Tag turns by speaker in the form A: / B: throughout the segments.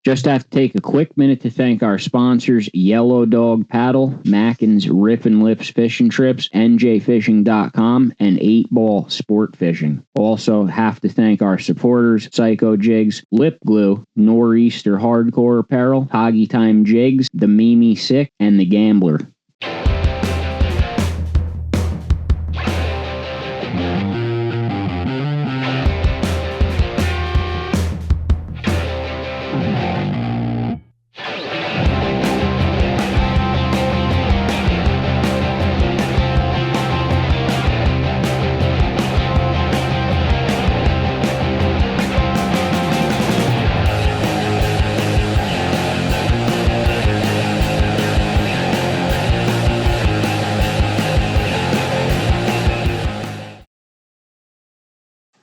A: Just have to take a quick minute to thank our sponsors, Yellow Dog Paddle, Mackin's Rip and Lips Fishing Trips, njfishing.com, and 8 Ball Sport Fishing. Also have to thank our supporters, Psycho Jigs, Lip Glue, Nor'easter Hardcore Apparel, Hoggy Time Jigs, The Mimi Sick, and The Gambler.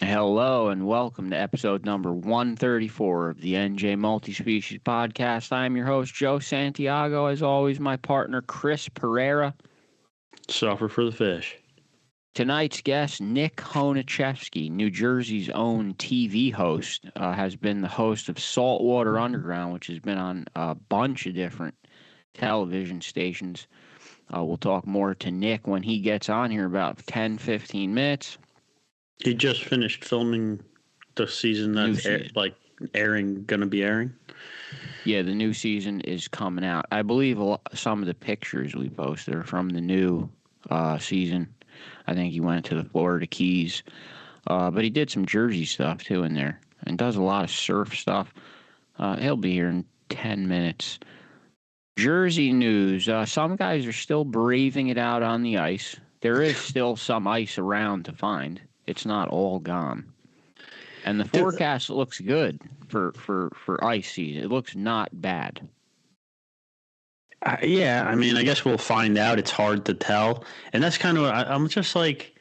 A: Hello and welcome to episode number 134 of the NJ Multispecies podcast. I'm your host, Joe Santiago. As always, my partner, Chris Pereira.
B: Suffer for the fish.
A: Tonight's guest, Nick Honachefsky, New Jersey's own TV host, has been the host of Saltwater Underground, which has been on a bunch of different television stations. We'll talk more to Nick when he gets on here about 10-15 minutes.
B: He just finished filming the season that's going to be airing.
A: Yeah, the new season is coming out. I believe some of the pictures we posted are from the new season. I think he went to the Florida Keys. But he did some Jersey stuff, too, in there. And does a lot of surf stuff. He'll be here in 10 minutes. Jersey news. Some guys are still braving it out on the ice. There is still some ice around to find. It's not all gone. And the forecast looks good for ice season. It looks not bad.
B: Yeah, I mean, I guess we'll find out. It's hard to tell. And that's kind of what I'm just like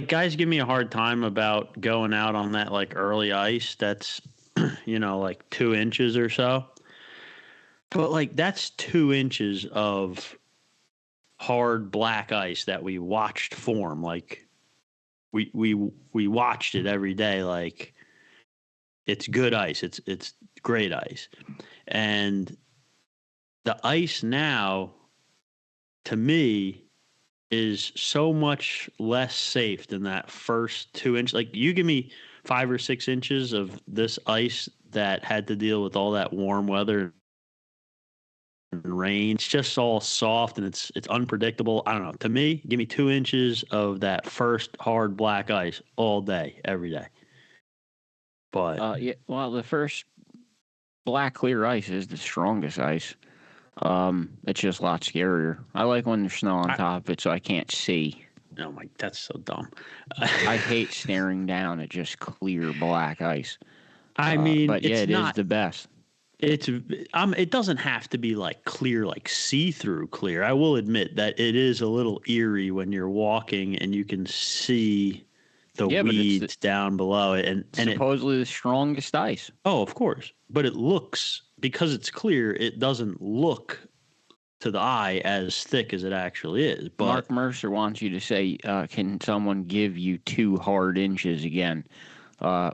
B: guys give me a hard time about going out on that early ice that's, 2 inches or so. But that's 2 inches of hard black ice that we watched form. We watched it every day. It's good ice. It's great ice. And the ice now, to me, is so much less safe than that first 2 inch. You give me 5 or 6 inches of this ice that had to deal with all that warm weather and rain. It's just all soft and it's unpredictable. I don't know. To me, give me 2 inches of that first hard black ice all day, every day. But
A: the first black clear ice is the strongest ice. It's just a lot scarier. I like when there's snow on top of it, so I can't see.
B: Oh my, that's so dumb.
A: I hate staring down at just clear black ice.
B: I mean,
A: but yeah, it is the best.
B: It doesn't have to be clear, see-through clear. I will admit that it is a little eerie when you're walking and you can see the weeds down below it. And
A: supposedly the strongest ice.
B: Oh, of course. But it looks, because it's clear, it doesn't look to the eye as thick as it actually is. But
A: Mark Mercer wants you to say, can someone give you 2 hard inches again?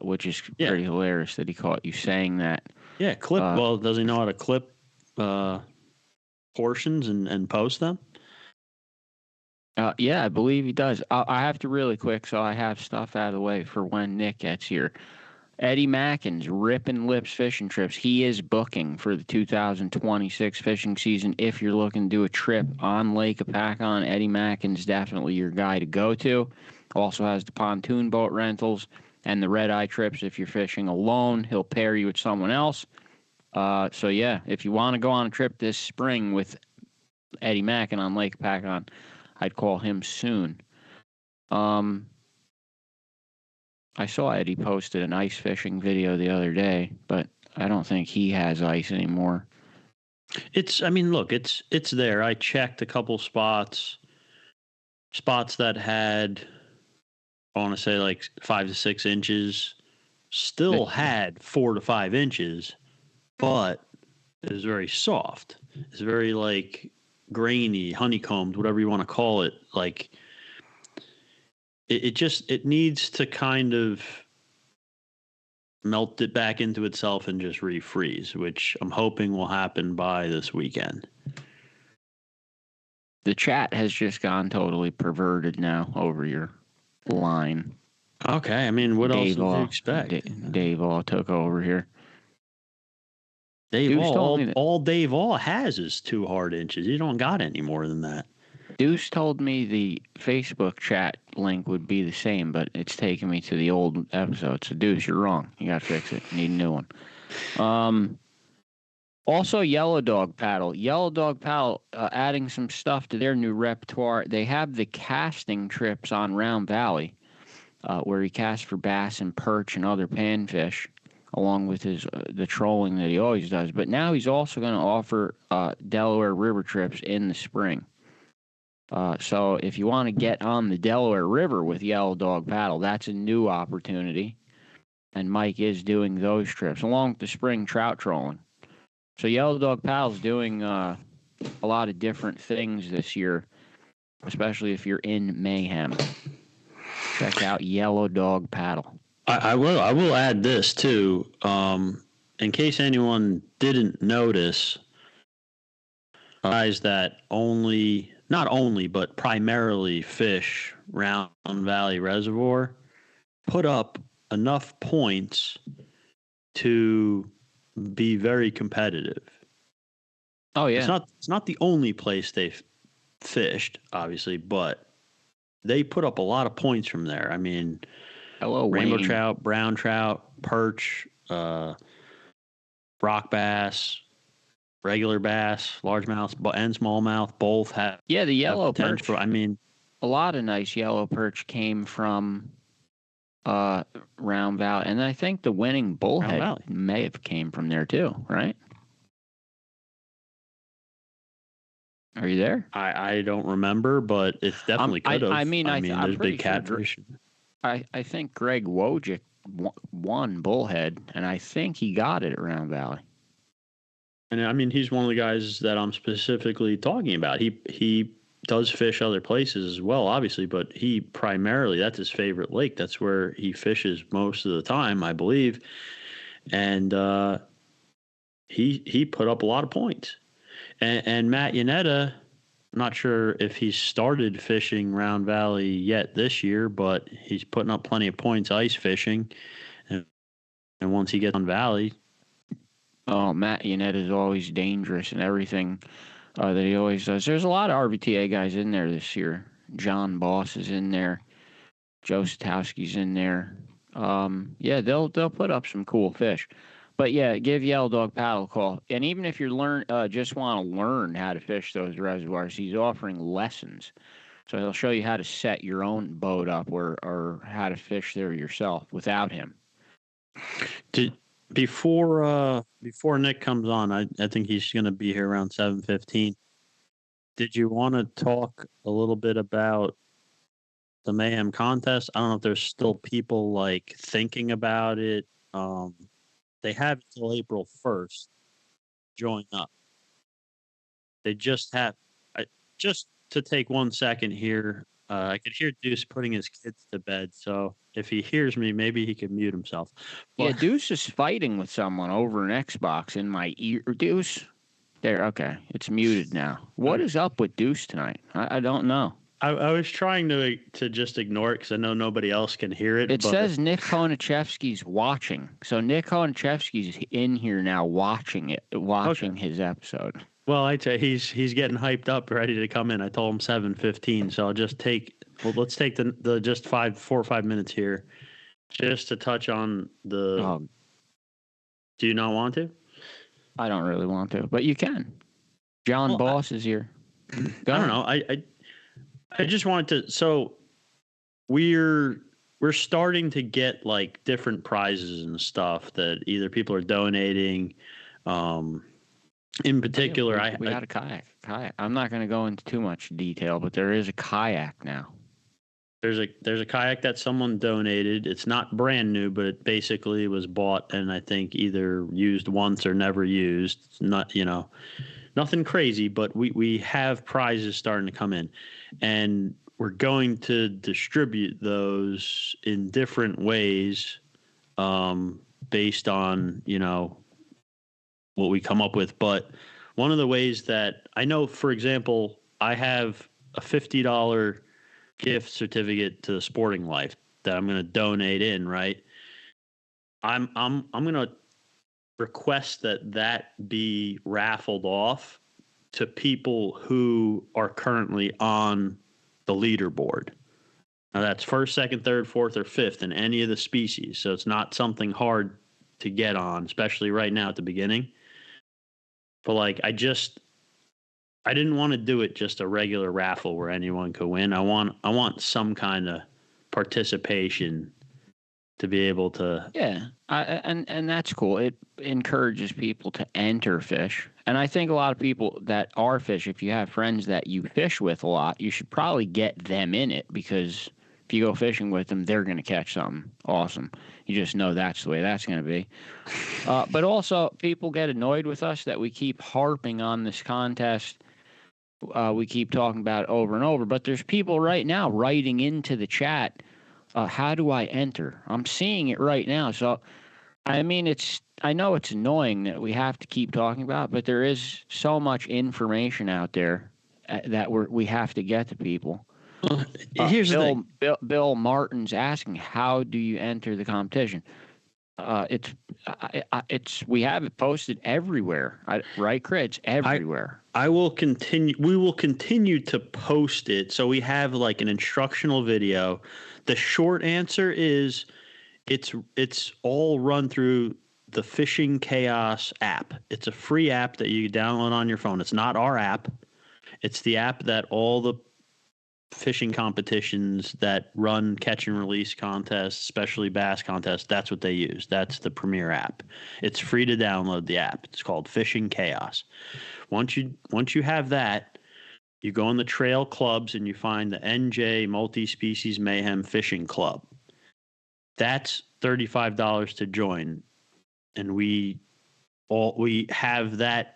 A: Which is pretty hilarious that he caught you saying that.
B: Yeah, clip. Well, does he know how to clip portions and post them?
A: Yeah, I believe he does. I have to really quick, so I have stuff out of the way for when Nick gets here. Eddie Mackin's Rip and Lips Fishing Trips. He is booking for the 2026 fishing season. If you're looking to do a trip on Lake Apacon, Eddie Mackin's definitely your guy to go to. Also has the pontoon boat rentals and the red-eye trips. If you're fishing alone, he'll pair you with someone else. So, yeah, if you want to go on a trip this spring with Eddie Mackin on Lake Apacon, I'd call him soon. I saw Eddie posted an ice fishing video the other day, but I don't think he has ice anymore.
B: It's there. I checked a couple spots that had, I want to say 5 to 6 inches, still had 4 to 5 inches, but it was very soft. It's very grainy, honeycombed, whatever you want to call it. It needs to kind of melt it back into itself and just refreeze, which I'm hoping will happen by this weekend.
A: The chat has just gone totally perverted now over your line.
B: Okay, I mean, what else would you expect?
A: Dave All took over here.
B: Dave all Dave All has is 2 hard inches. You don't got any more than that.
A: Deuce told me the Facebook chat link would be the same, but it's taking me to the old episode. So, Deuce, you're wrong. You got to fix it. You need a new one. Also, Yellow Dog Paddle. Yellow Dog Paddle adding some stuff to their new repertoire. They have the casting trips on Round Valley, where he casts for bass and perch and other panfish, along with the trolling that he always does. But now he's also going to offer Delaware River trips in the spring. So if you want to get on the Delaware River with Yellow Dog Paddle, that's a new opportunity. And Mike is doing those trips, along with the spring trout trolling. So Yellow Dog Paddle's doing a lot of different things this year, especially if you're in Mayhem. Check out Yellow Dog Paddle.
B: I will add this too, in case anyone didn't notice, guys that not only but primarily fish Round Valley Reservoir put up enough points to be very competitive.
A: Oh yeah,
B: it's not the only place they've fished, obviously, but they put up a lot of points from there. I mean, rainbow trout, brown trout, perch, rock bass, regular bass, largemouth and smallmouth, both have
A: the yellow
B: potential.
A: Perch.
B: I mean,
A: a lot of nice yellow perch came from Round Valley, and I think the winning bullhead may have came from there too, right? Are you there?
B: I don't remember, but it's definitely could have. I mean, there's big catfish.
A: I think Greg Wojcik won bullhead, and I think he got it at Round Valley.
B: And I mean, he's one of the guys that I'm specifically talking about. He does fish other places as well, obviously, but he primarily, that's his favorite lake. That's where he fishes most of the time, I believe. And he put up a lot of points. And Matt Yanetta, I'm not sure if he's started fishing Round Valley yet this year, but he's putting up plenty of points ice fishing. And once he gets on Valley.
A: Oh, Matt Yanetta is always dangerous and everything that he always does. There's a lot of RVTA guys in there this year. John Boss is in there. Joe Satowski's in there. They'll put up some cool fish. But yeah, give Yellow Dog Paddle a call. And even if you just want to learn how to fish those reservoirs, he's offering lessons. So he'll show you how to set your own boat up or how to fish there yourself without him.
B: Before Nick comes on, I think he's going to be here around 7:15. Did you want to talk a little bit about the Mayhem contest? I don't know if there's still people like thinking about it. They have until April 1st. Join up. They just have. Just to take 1 second here, I could hear Deuce putting his kids to bed. So if he hears me, maybe he could mute himself.
A: But, Deuce is fighting with someone over an Xbox in my ear. Deuce, there. Okay, it's muted now. What is up with Deuce tonight? I don't know.
B: I was trying to just ignore it because I know nobody else can hear it.
A: It says Nick Honachefsky's watching. So Nick Honachefsky's in here now watching his episode.
B: Well, I'd say he's getting hyped up, ready to come in. I told him 7:15, so I'll just let's take the just 4 or 5 minutes here just to touch on the do you not want to?
A: I don't really want to, but you can. John Boss is here.
B: I don't know. I just wanted to. So we're starting to get like different prizes and stuff that either people are donating. In particular,
A: we got a kayak. I'm not going to go into too much detail, but there is a kayak now.
B: There's a kayak that someone donated. It's not brand new, but it basically was bought and I think either used once or never used. It's not, nothing crazy, but we have prizes starting to come in, and we're going to distribute those in different ways. based on, what we come up with. But one of the ways that I know, for example, I have a $50 gift certificate to Sporting Life that I'm going to donate in, right? I'm going to request that be raffled off to people who are currently on the leaderboard. Now that's first, second, third, fourth, or fifth in any of the species. So it's not something hard to get on, especially right now at the beginning. But like, I didn't want to do it just a regular raffle where anyone could win. I want some kind of participation to be able to.
A: Yeah, and that's cool. It encourages people to enter fish. And I think a lot of people that are fish, if you have friends that you fish with a lot, you should probably get them in it, because if you go fishing with them, they're going to catch something awesome. You just know that's the way that's going to be. But also, people get annoyed with us that we keep harping on this contest. We keep talking about it over and over. But there's people right now writing into the chat, how do I enter? I'm seeing it right now. So, I mean, I know it's annoying that we have to keep talking about, but there is so much information out there that we have to get to people.
B: Here's the thing.
A: Bill Martin's asking, how do you enter the competition? We have it posted everywhere, right, Chris? It's everywhere.
B: I will continue. We will continue to post it. So we have like an instructional video. The short answer is, it's all run through the Fishing Chaos app. It's a free app that you download on your phone. It's not our app. It's the app that all the fishing competitions that run catch and release contests, especially bass contests, that's what they use. That's the premier app. It's free to download the app. It's called Fishing Chaos. Once you have that, you go in the trail clubs and you find the NJMultispecies Mayhem Fishing Club. That's $35 to join. And we have that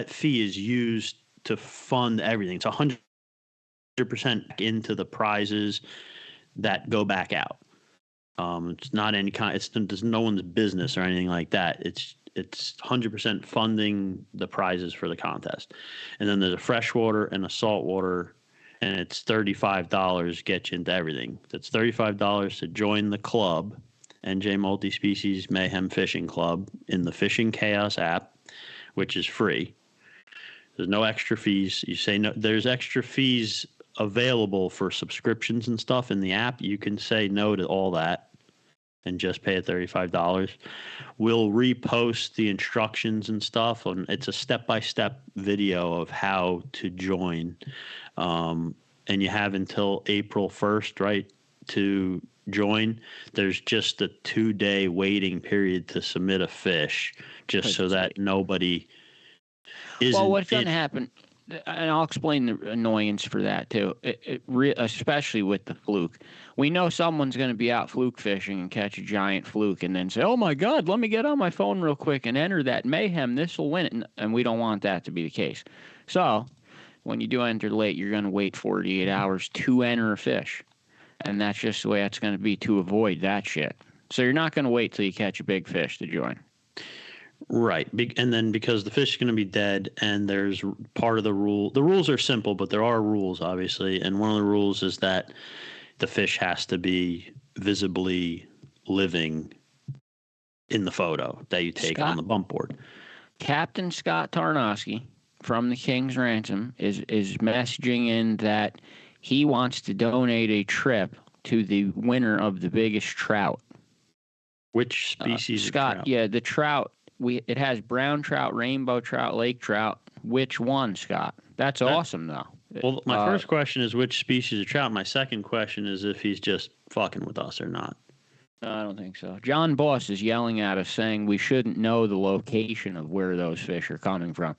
B: fee is used to fund everything. It's 100% into the prizes that go back out. It's not any kind. There's no one's business or anything like that. It's 100% funding the prizes for the contest. And then there's a freshwater and a saltwater, and it's $35 gets you into everything. That's $35 to join the club, NJ Multispecies Mayhem Fishing Club, in the Fishing Chaos app, which is free. There's no extra fees. You say no. There's extra fees available for subscriptions and stuff in the app. You can say no to all that and just pay $35. We'll repost the instructions and stuff, and it's a step-by-step video of how to join. And you have until April 1st, right, to join. There's just a 2-day waiting period to submit a fish, just so that nobody isn't.
A: Well, what's going to happen, and I'll explain the annoyance for that too, especially with the fluke. We know someone's going to be out fluke fishing and catch a giant fluke and then say, oh my God, let me get on my phone real quick and enter that Mayhem. This will win it. And we don't want that to be the case. So when you do enter late, you're going to wait 48 hours to enter a fish. And that's just the way it's going to be to avoid that shit. So you're not going to wait till you catch a big fish to join.
B: Right. And then because the fish is going to be dead, and there's part of the rule. The rules are simple, but there are rules, obviously. And one of the rules is that the fish has to be visibly living in the photo that you take on the bump board. Captain
A: Scott Tarnowski from the King's Ransom is messaging in that he wants to donate a trip to the winner of the biggest trout.
B: Which species
A: Scott,
B: of trout?
A: Yeah, the trout. It has brown trout, rainbow trout, lake trout. Which one, Scott? That's awesome, though.
B: Well, my first question is which species of trout. My second question is if he's just fucking with us or not.
A: I don't think so. John Boss is yelling at us saying we shouldn't know the location of where those fish are coming from.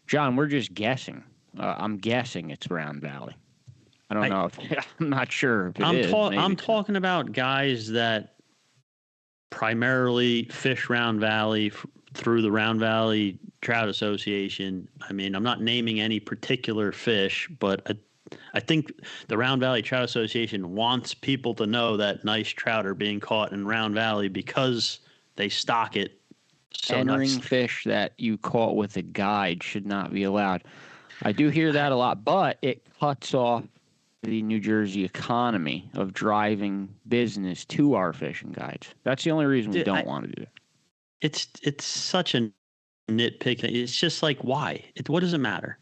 A: John, we're just guessing. I'm guessing it's Brown Valley. I don't know. I'm not sure if it is.
B: I'm talking about guys that primarily fish Round Valley through the Round Valley Trout Association. I mean, I'm not naming any particular fish, but I think the Round Valley Trout Association wants people to know that nice trout are being caught in Round Valley because they stock it so
A: Entering
B: nicely.
A: fish that you caught with a guide should not be allowed. I do hear that a lot, but it cuts off the New Jersey economy of driving business to our fishing guides. That's the only reason we don't want to do that.
B: It's such a nitpick. It's just like, why? What does it matter?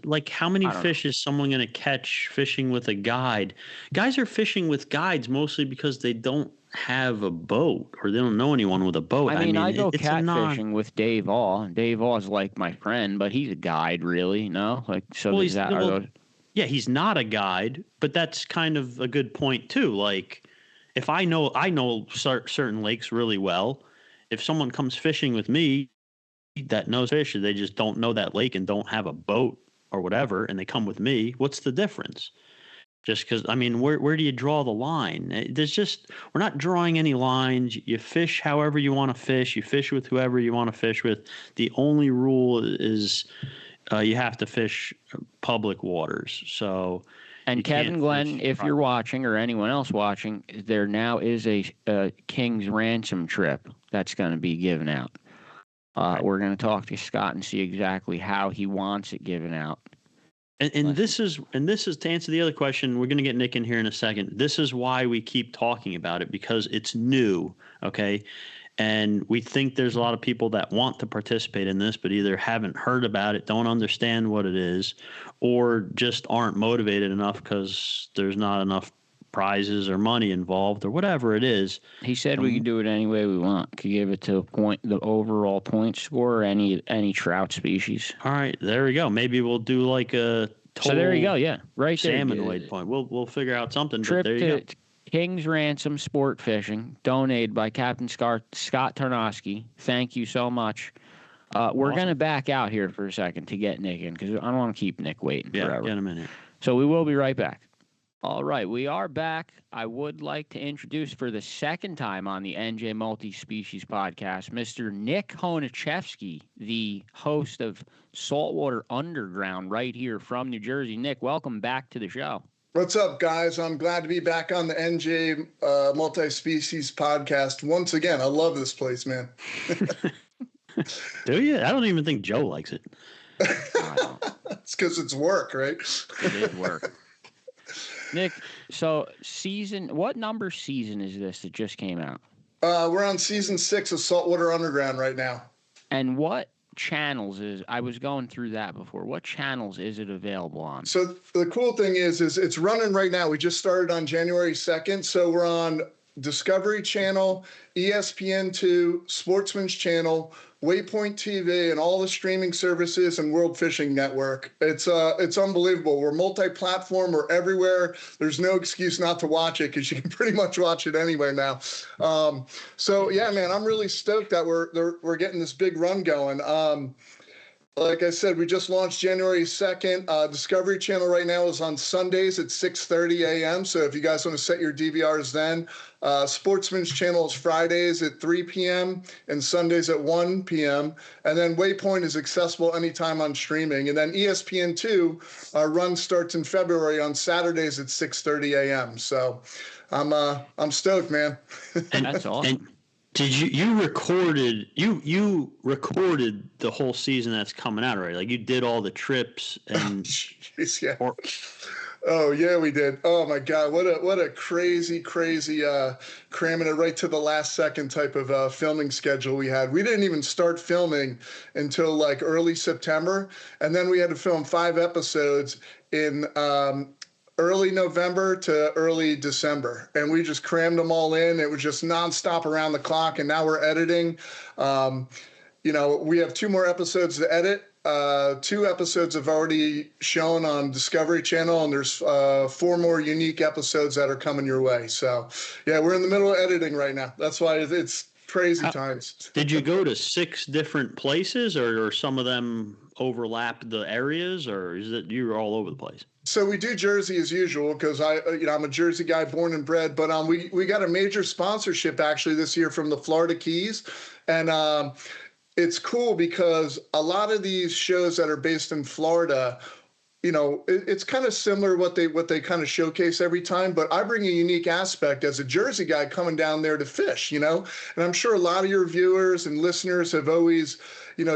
B: Like, how many fish is someone going to catch fishing with a guide? Guys are fishing with guides mostly because they don't have a boat or they don't know anyone with a boat.
A: I mean I go catfishing with Dave All, and Dave All is like my friend, but he's a guide, really. No, like so. Well,
B: yeah, he's not a guide, but that's kind of a good point too. Like, if I know certain lakes really well, if someone comes fishing with me that knows fish, they just don't know that lake and don't have a boat or whatever, and they come with me, what's the difference? Just because, I mean, where do you draw the line? We're not drawing any lines. You fish however you want to fish. You fish with whoever you want to fish with. The only rule is you have to fish public waters. So,
A: and Kevin Glenn, if you're watching or anyone else watching, there now is a King's Ransom trip that's going to be given out. Right. We're going to talk to Scott and see exactly how he wants it given out.
B: And this is to answer the other question. We're going to get Nick in here in a second. This is why we keep talking about it, because it's new, okay? And we think there's a lot of people that want to participate in this, but either haven't heard about it, don't understand what it is, or just aren't motivated enough because there's not enough prizes or money involved or whatever it is.
A: He said we could do it any way we want. Could give it to the overall point score or any trout species.
B: All right, there we go. Maybe we'll do like a total.
A: So there you go. Yeah, right there.
B: Salmon weight point. We'll figure out something.
A: Trip
B: but there you
A: to King's Ransom Sport Fishing, donated by Captain Scott Tarnowski. Thank you so much. We're going to back out here for a second to get Nick in because I don't want to keep Nick waiting forever.
B: Get him in here.
A: So we will be right back. All right, we are back. I would like to introduce for the second time on the NJ Multispecies podcast, Mr. Nick Honachefsky, the host of Saltwater Underground right here from New Jersey. Nick, welcome back to the show.
C: What's up, guys? I'm glad to be back on the NJ Multispecies podcast once again. I love this place, man.
B: Do you? I don't even think Joe likes it.
C: It's because it's work, right?
A: It is work. Nick, so what number season is this that just came out?
C: We're on season 6 of Saltwater Underground right now.
A: And what channels I was going through that before. What channels is it available on?
C: So the cool thing is it's running right now. We just started on January 2nd. So we're on Discovery Channel, ESPN2, Sportsman's Channel, Waypoint TV, and all the streaming services and World Fishing Network. It's unbelievable. We're multi-platform. We're everywhere. There's no excuse not to watch it because you can pretty much watch it anywhere now. So yeah, man, I'm really stoked that we're getting this big run going. Like I said, we just launched January 2nd. Discovery Channel right now is on Sundays at 6:30 a.m. So if you guys want to set your DVRs then. Sportsman's Channel is Fridays at 3 p.m. and Sundays at 1 p.m. And then Waypoint is accessible anytime on streaming. And then ESPN2, our run starts in February on Saturdays at 6:30 a.m. So I'm stoked, man.
A: That's awesome.
B: Did you recorded the whole season that's coming out already? Like you did all the trips and
C: jeez, yeah. Oh yeah, we did. Oh my God, what a crazy cramming it right to the last second type of filming schedule we had. We didn't even start filming until like early September, and then we had to film 5 episodes in early November to early December, and we just crammed them all in. It was just nonstop around the clock, and now we're editing. We have 2 more episodes to edit. 2 episodes have already shown on Discovery Channel, and there's 4 more unique episodes that are coming your way. So, yeah, we're in the middle of editing right now. That's why it's crazy times.
B: Did you go to 6 different places, or some of them overlap the areas, or is it you're all over the place?
C: So we do Jersey as usual because I'm a Jersey guy born and bred, but we got a major sponsorship actually this year from the Florida Keys, and it's cool because a lot of these shows that are based in Florida it's kind of similar what they kind of showcase every time, but I bring a unique aspect as a Jersey guy coming down there to fish, and I'm sure a lot of your viewers and listeners have always,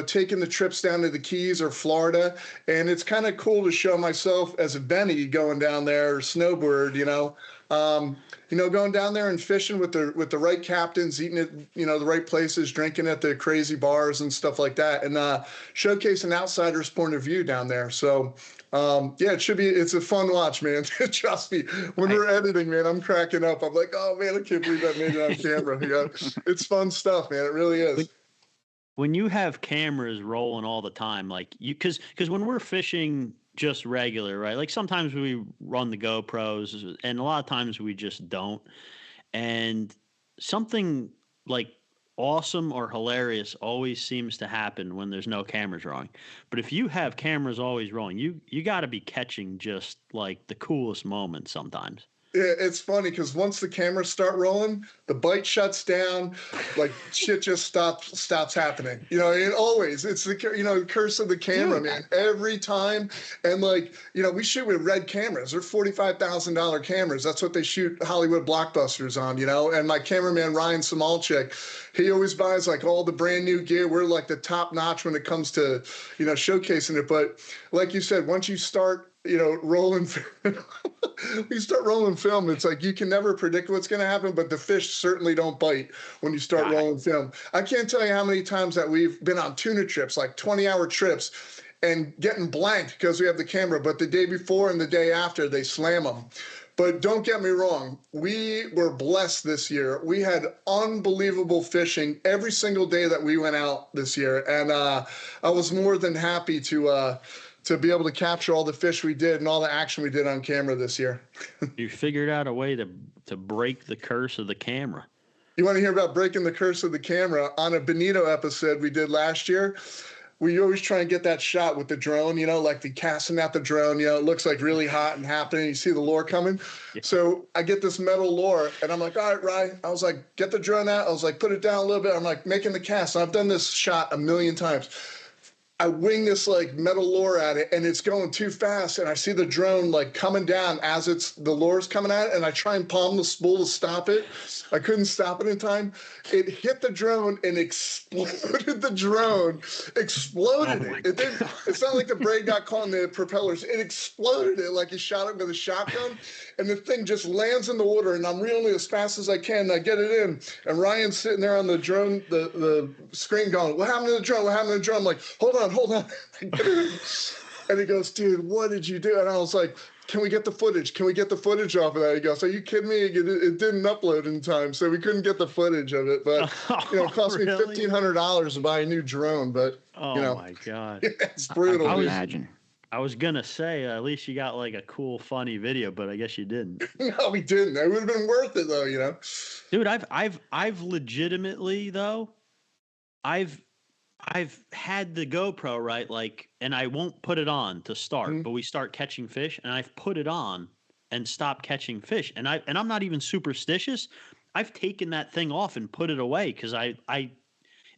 C: taken the trips down to the Keys or Florida, and it's kind of cool to show myself as a Benny going down there, or snowboard, going down there and fishing with the right captains, eating at the right places, drinking at the crazy bars and stuff like that, and showcase an outsider's point of view down there. So it's a fun watch, man. Trust me, when we're editing, man, I'm cracking up. I'm like, oh man, I can't believe I made it on camera. It's fun stuff, man. It really is.
B: When you have cameras rolling all the time, like because when we're fishing just regular, right? Like sometimes we run the GoPros and a lot of times we just don't. And something like awesome or hilarious always seems to happen when there's no cameras rolling. But if you have cameras always rolling, you got to be catching just like the coolest moments sometimes.
C: Yeah, it's funny because once the cameras start rolling, the bite shuts down, like shit just stops happening. Always. It's the curse of the camera, man. Every time. And we shoot with red cameras. They're $45,000 cameras. That's what they shoot Hollywood blockbusters on, And my cameraman, Ryan Samalchik, he always buys all the brand new gear. We're like the top notch when it comes to, showcasing it. But like you said, once you start rolling you start rolling film, it's like you can never predict what's going to happen, but the fish certainly don't bite when you start rolling film. I can't tell you how many times that we've been on tuna trips, like 20-hour trips, and getting blanked because we have the camera, but the day before and the day after they slam them. But don't get me wrong, we were blessed this year. We had unbelievable fishing every single day that we went out this year, and I was more than happy to be able to capture all the fish we did and all the action we did on camera this year.
B: You figured out a way to break the curse of the camera.
C: You want to hear about breaking the curse of the camera? On a bonito episode we did last year, we always try and get that shot with the drone, like the casting out the drone, it looks like really hot and happening. You see the lure coming. Yeah. So I get this metal lure and I'm like, all right, Ryan. I was like, get the drone out. I was like, put it down a little bit. I'm like making the cast. And I've done this shot a million times. I wing this metal lure at it and it's going too fast and I see the drone coming down as the lure's coming at it and I try and palm the spool to stop it. I couldn't stop it in time. It hit the drone and exploded the drone. Exploded it. It's not like the braid got caught in the propellers. It exploded it like he shot it with a shotgun and the thing just lands in the water and I'm reeling it as fast as I can and I get it in and Ryan's sitting there on the drone, the screen going, what happened to the drone? What happened to the drone? I'm like, hold on. And he goes, dude, what did you do? And I was like, can we get the footage? Can we get the footage off of that? He goes, are you kidding me? It didn't upload in time, so we couldn't get the footage of it. But, it cost me $1,500 to buy a new drone. But,
B: my God.
C: It's brutal.
A: I imagine.
B: I was going to say, at least you got a cool, funny video, but I guess you didn't.
C: No, we didn't. It would have been worth it, though,
B: Dude, I've legitimately, though, I've had the GoPro, right? And I won't put it on to start, but we start catching fish and I've put it on and stopped catching fish. And I'm not even superstitious. I've taken that thing off and put it away because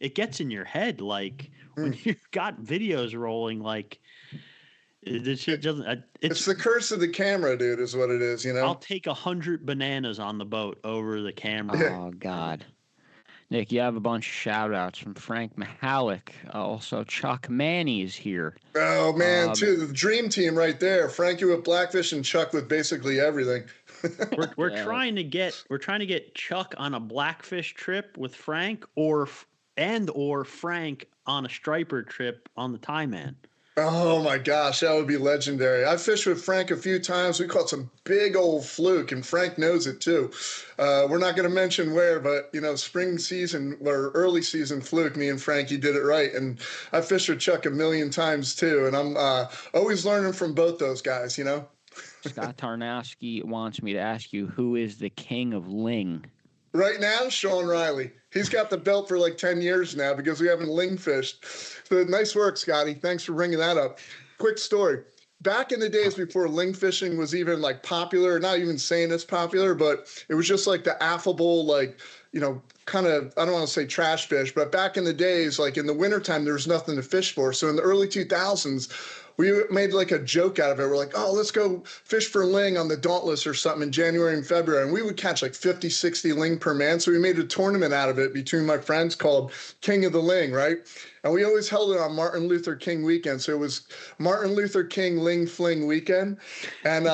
B: it gets in your head. When you've got videos rolling, this shit doesn't,
C: it's the curse of the camera, dude, is what it is,
B: I'll take 100 bananas on the boat over the camera.
A: Oh God. Nick, you have a bunch of shout-outs from Frank Mahalik. Also, Chuck Manny is here.
C: Oh, man, too. The dream team right there. Frankie with Blackfish and Chuck with basically everything.
B: We're trying to get Chuck on a Blackfish trip with Frank or Frank on a striper trip on the Tie Man.
C: Oh my gosh, that would be legendary. I fished with Frank a few times. We caught some big old fluke, and Frank knows it too. We're not going to mention where, but spring season or early season fluke, me and Frankie did it right. And I fished with Chuck a million times too, and I'm always learning from both those guys.
A: Scott Tarnowski wants me to ask you, who is the king of ling?
C: Right now, Sean Riley. He's got the belt for 10 years now because we haven't ling fished. So nice work, Scotty. Thanks for bringing that up. Quick story. Back in the days before ling fishing was even popular, not even saying it's popular, but it was just the affable, kind of, I don't want to say trash fish, but back in the days, in the wintertime, there was nothing to fish for. So in the early 2000s, we made like a joke out of it. We're like, oh, let's go fish for ling on the Dauntless or something in January and February. And we would catch like 50, 60 ling per man. So we made a tournament out of it between my friends called King of the Ling, right? And we always held it on Martin Luther King weekend. So it was Martin Luther King Ling Fling weekend. And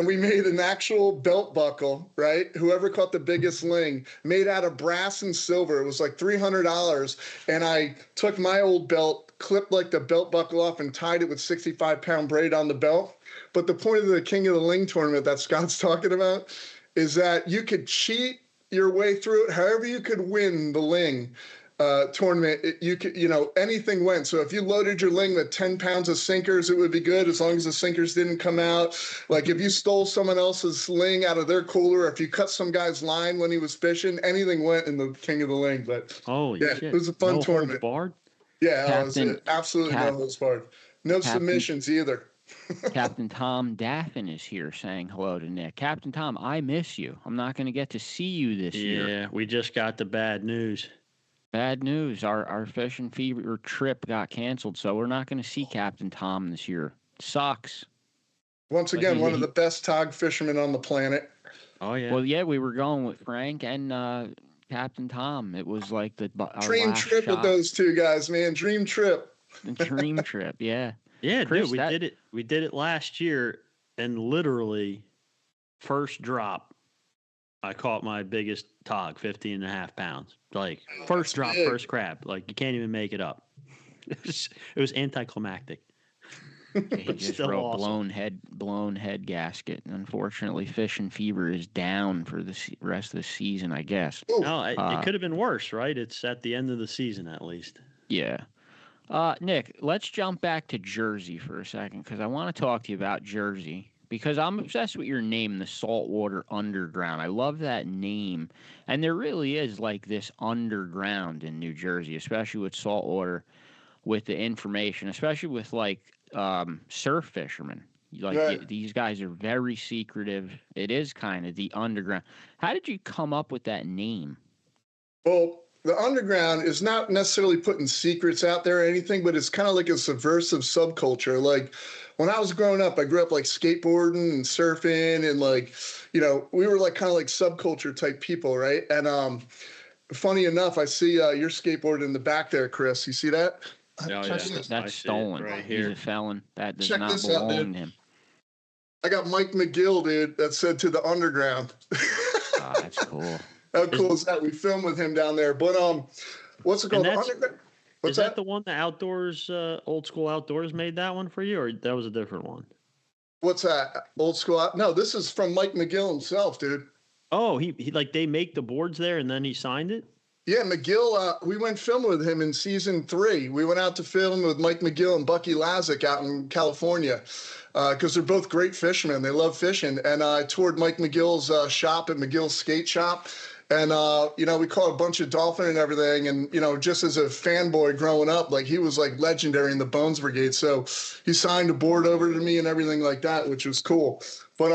C: we made an actual belt buckle, right? Whoever caught the biggest ling, made out of brass and silver. It was like $300. And I took my old belt, clipped like the belt buckle off and tied it with 65-pound braid on the belt. But the point of the King of the Ling tournament that Scott's talking about is that you could cheat your way through it. However you could win the ling tournament, you could, anything went. So if you loaded your ling with 10 pounds of sinkers, it would be good as long as the sinkers didn't come out. Like if you stole someone else's ling out of their cooler, if you cut some guy's line when he was fishing, anything went in the King of the Ling. But
B: shit.
C: It was a fun tournament. Yeah, it was absolutely no holds barred. No submissions either.
A: Captain Tom Daffin is here saying hello to Nick. Captain Tom, I miss you. I'm not going to get to see you this year.
B: Yeah, we just got the bad news.
A: Bad news. Our Fishing Fever trip got canceled, so we're not going to see Captain Tom this year. Sucks.
C: Once again, one of the best tog fishermen on the planet.
B: Oh, yeah.
A: Well, yeah, we were going with Frank and Captain Tom. It was like our
C: dream trip with those two guys, man. Dream trip.
A: The dream trip, yeah.
B: Yeah, Chris, dude, did it. We did it last year, and literally, first drop, I caught my biggest tog, 15.5 pounds. Like, first drop, first crab. Like, you can't even make it up. It was anticlimactic.
A: He just wrote awesome. blown head gasket. Unfortunately, Fishing Fever is down for the rest of the season, I guess.
B: No, it could have been worse, right? It's at the end of the season, at least.
A: Yeah. Nick, let's jump back to Jersey for a second, because I want to talk to you about Jersey, because I'm obsessed with your name, the Saltwater Underground. I love that name. And there really is like this underground in New Jersey, especially with saltwater, with the information, especially with like surf fishermen. Like these guys are very secretive. It is kind of the underground. How did you come up with that name?
C: Well, the underground is not necessarily putting secrets out there or anything, but it's kind of like a subversive subculture. Like when I was growing up, I grew up like skateboarding and surfing and like, we were like kind of like subculture type people, right? And funny enough, I see your skateboard in the back there, Chris. You see that?
B: Oh, yeah.
A: That's stolen. Right here. He's a felon. That does not belong to him.
C: I got Mike McGill, dude, that said to the underground.
A: That's cool.
C: How cool is that? We filmed with him down there. But what's it called?
B: Is that the one the Outdoors, Old School Outdoors made that one for you, or that was a different one?
C: What's that? Old School? No, this is from Mike McGill himself, dude.
B: Oh, he like they make the boards there and then he signed it?
C: Yeah, McGill, we went film with him in season 3. We went out to film with Mike McGill and Bucky Lazick out in California because they're both great fishermen. They love fishing. And I toured Mike McGill's shop at McGill's Skate Shop. And, we caught a bunch of dolphin and everything. And, just as a fanboy growing up, like he was like legendary in the Bones Brigade. So he signed a board over to me and everything like that, which was cool. But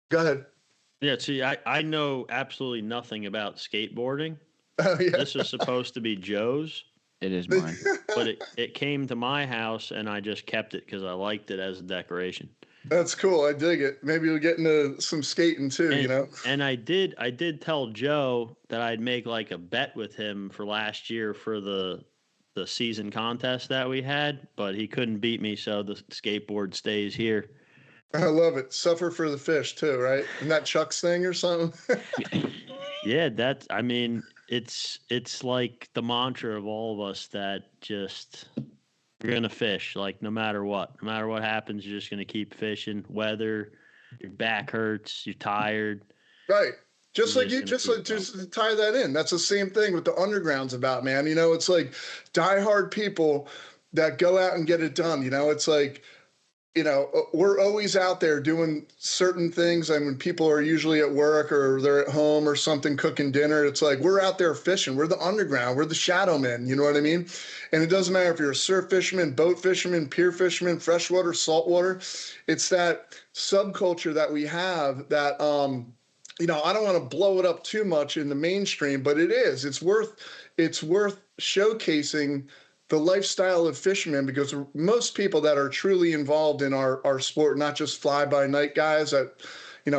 C: go ahead.
B: Yeah, see, I know absolutely nothing about skateboarding.
C: Oh, yeah.
B: This was supposed to be Joe's.
A: It is mine.
B: But it came to my house, and I just kept it because I liked it as a decoration.
C: That's cool. I dig it. Maybe we'll get into some skating too,
B: And I did tell Joe that I'd make like a bet with him for last year for the season contest that we had, but he couldn't beat me, so the skateboard stays here.
C: I love it. Suffer for the fish too, right? Isn't that Chuck's thing or something?
B: Yeah, it's like the mantra of all of us that just you're gonna fish, like no matter what happens, you're just gonna keep fishing. Whether your back hurts, you're tired,
C: right? Just to tie that in. That's the same thing with the underground's about, man. It's like diehard people that go out and get it done. It's like, we're always out there doing certain things. I mean, people are usually at work or they're at home or something cooking dinner. It's like we're out there fishing. We're the underground. We're the shadow men. You know what I mean? And it doesn't matter if you're a surf fisherman, boat fisherman, pier fisherman, freshwater, saltwater. It's that subculture that we have that, I don't want to blow it up too much in the mainstream, but it is. It's worth showcasing the lifestyle of fishermen, because most people that are truly involved in our sport, not just fly by night guys that,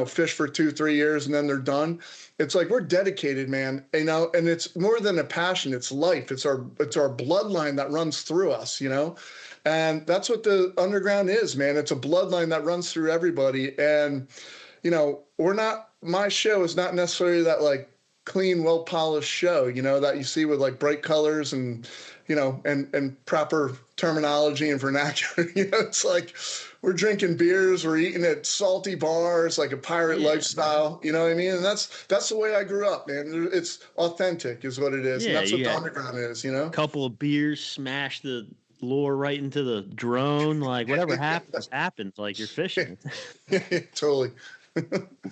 C: fish for 2-3 years and then they're done. It's like, we're dedicated, man, and it's more than a passion. It's life. It's our bloodline that runs through us, and that's what the underground is, man. It's a bloodline that runs through everybody. And, my show is not necessarily that like clean, well-polished show, that you see with like bright colors and, and proper terminology and vernacular. It's like we're drinking beers, we're eating at salty bars, like a pirate lifestyle. You know what I mean? And that's the way I grew up, man. It's authentic, is what it is. And that's what the underground is. A
B: couple of beers, smash the lure right into the drone, like whatever happens. Like you're fishing.
C: Totally.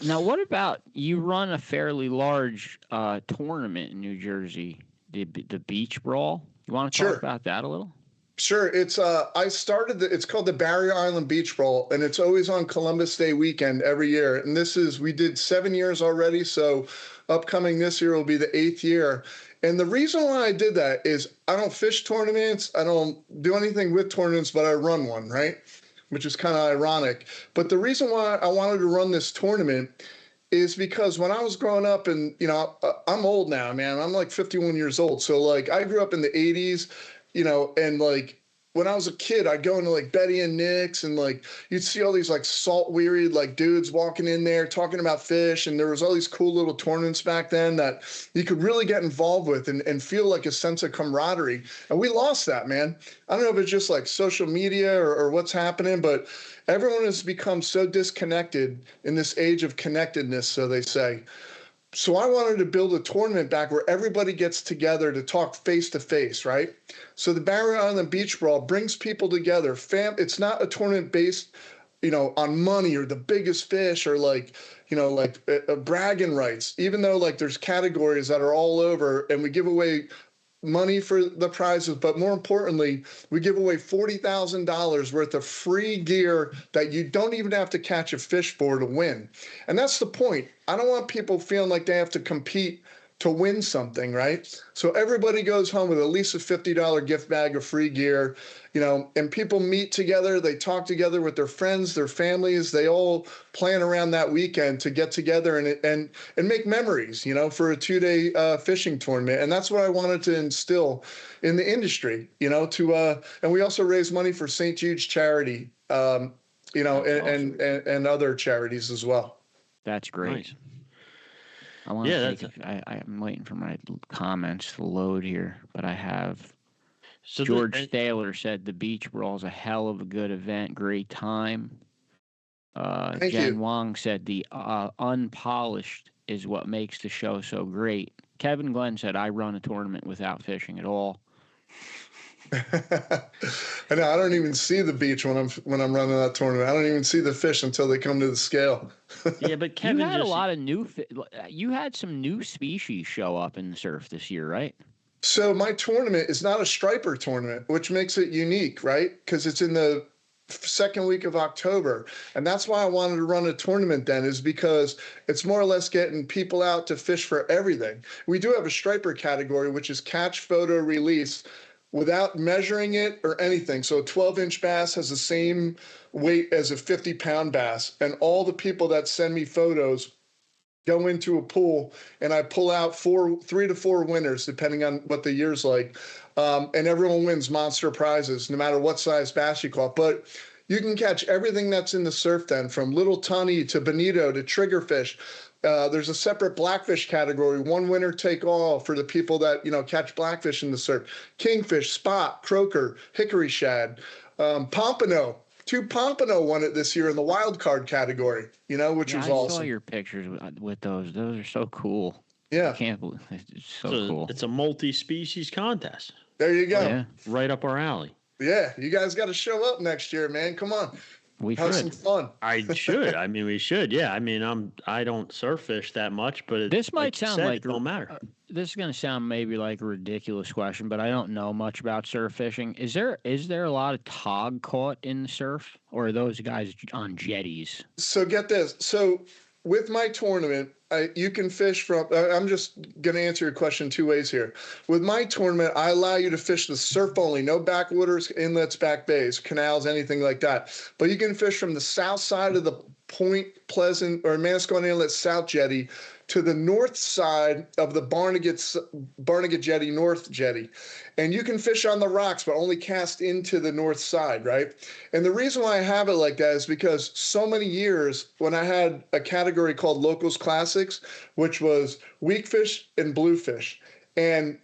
A: Now, what about you run a fairly large tournament in New Jersey, the Beach Brawl? You want to talk about that a little?
C: Sure. It's it's called the Barrier Island Beach Brawl, and it's always on Columbus Day weekend every year. And we did 7 years already, so upcoming this year will be the 8th year. And the reason why I did that is I don't fish tournaments, I don't do anything with tournaments, but I run one, right? Which is kind of ironic. But the reason why I wanted to run this tournament is because when I was growing up, and, I'm old now, man. I'm like 51 years old. So, like, I grew up in the 80s, and, like, when I was a kid, I'd go into, like, Betty and Nick's, and, like, you'd see all these, like, salt-wearied, like, dudes walking in there talking about fish, and there was all these cool little tournaments back then that you could really get involved with and feel like a sense of camaraderie. And we lost that, man. I don't know if it's just, like, social media or what's happening, but everyone has become so disconnected in this age of connectedness, so they say. So I wanted to build a tournament back where everybody gets together to talk face to face, right? So the Barrier Island Beach Brawl brings people together. It's not a tournament based, on money or the biggest fish or like bragging rights, even though like there's categories that are all over, and we give away money for the prizes, but more importantly, we give away $40,000 worth of free gear that you don't even have to catch a fish for to win. And that's the point. I don't want people feeling like they have to compete to win something, right? So everybody goes home with at least a $50 gift bag of free gear, and people meet together, they talk together with their friends, their families, they all plan around that weekend to get together and make memories, for a 2-day fishing tournament. And that's what I wanted to instill in the industry, and we also raise money for St. Jude's charity, and other charities as well.
A: That's great.
B: Nice.
A: I want to I'm waiting for my comments to load here, but I have. So George Thaler said the Beach Brawl is a hell of a good event, great time. Jen Wong said the unpolished is what makes the show so great. Kevin Glenn said I run a tournament without fishing at all.
C: I know, I don't even see the beach when I'm running that tournament. I don't even see the fish until they come to the scale.
B: Yeah, but Kevin,
A: you had a lot of you had some new species show up in the surf this year, right?
C: So my tournament is not a striper tournament, which makes it unique, right? Because it's in the second week of October. And that's why I wanted to run a tournament then, is because it's more or less getting people out to fish for everything. We do have a striper category, which is catch, photo, release, without measuring it or anything. So a 12-inch bass has the same weight as a 50-pound bass. And all the people that send me photos go into a pool, and I pull out 3 to 4 winners, depending on what the year's like. And everyone wins monster prizes, no matter what size bass you caught. But you can catch everything that's in the surf then, from little tunny to bonito to triggerfish. There's a separate blackfish category, one winner take all for the people that, catch blackfish in the surf. Kingfish, spot, croaker, hickory shad, pompano. 2 pompano won it this year in the wild card category, which was awesome.
A: I saw your pictures with those. Those are so cool.
C: Yeah.
A: I can't believe it's so cool.
B: It's a multi-species contest.
C: There you go.
A: Yeah.
B: Right up our alley.
C: Yeah. You guys got to show up next year, man. Come on.
A: We
C: have
A: should.
C: some fun.
B: I should. I mean, we should. Yeah. I mean, I don't surf fish that much, but
A: this might sound like
B: it don't matter.
A: This is going to sound maybe like a ridiculous question, but I don't know much about surf fishing. Is there a lot of tog caught in the surf, or are those guys on jetties?
C: So get this. So with my tournament, you can fish from, I'm just going to answer your question two ways here. With my tournament, I allow you to fish the surf only, no backwaters, inlets, back bays, canals, anything like that. But you can fish from the south side of the Point Pleasant or Manasquan Inlet South Jetty to the north side of the Barnegat Jetty, North Jetty. And you can fish on the rocks, but only cast into the north side, right? And the reason why I have it like that is because so many years when I had a category called Locals Classics, which was weak fish and bluefish. And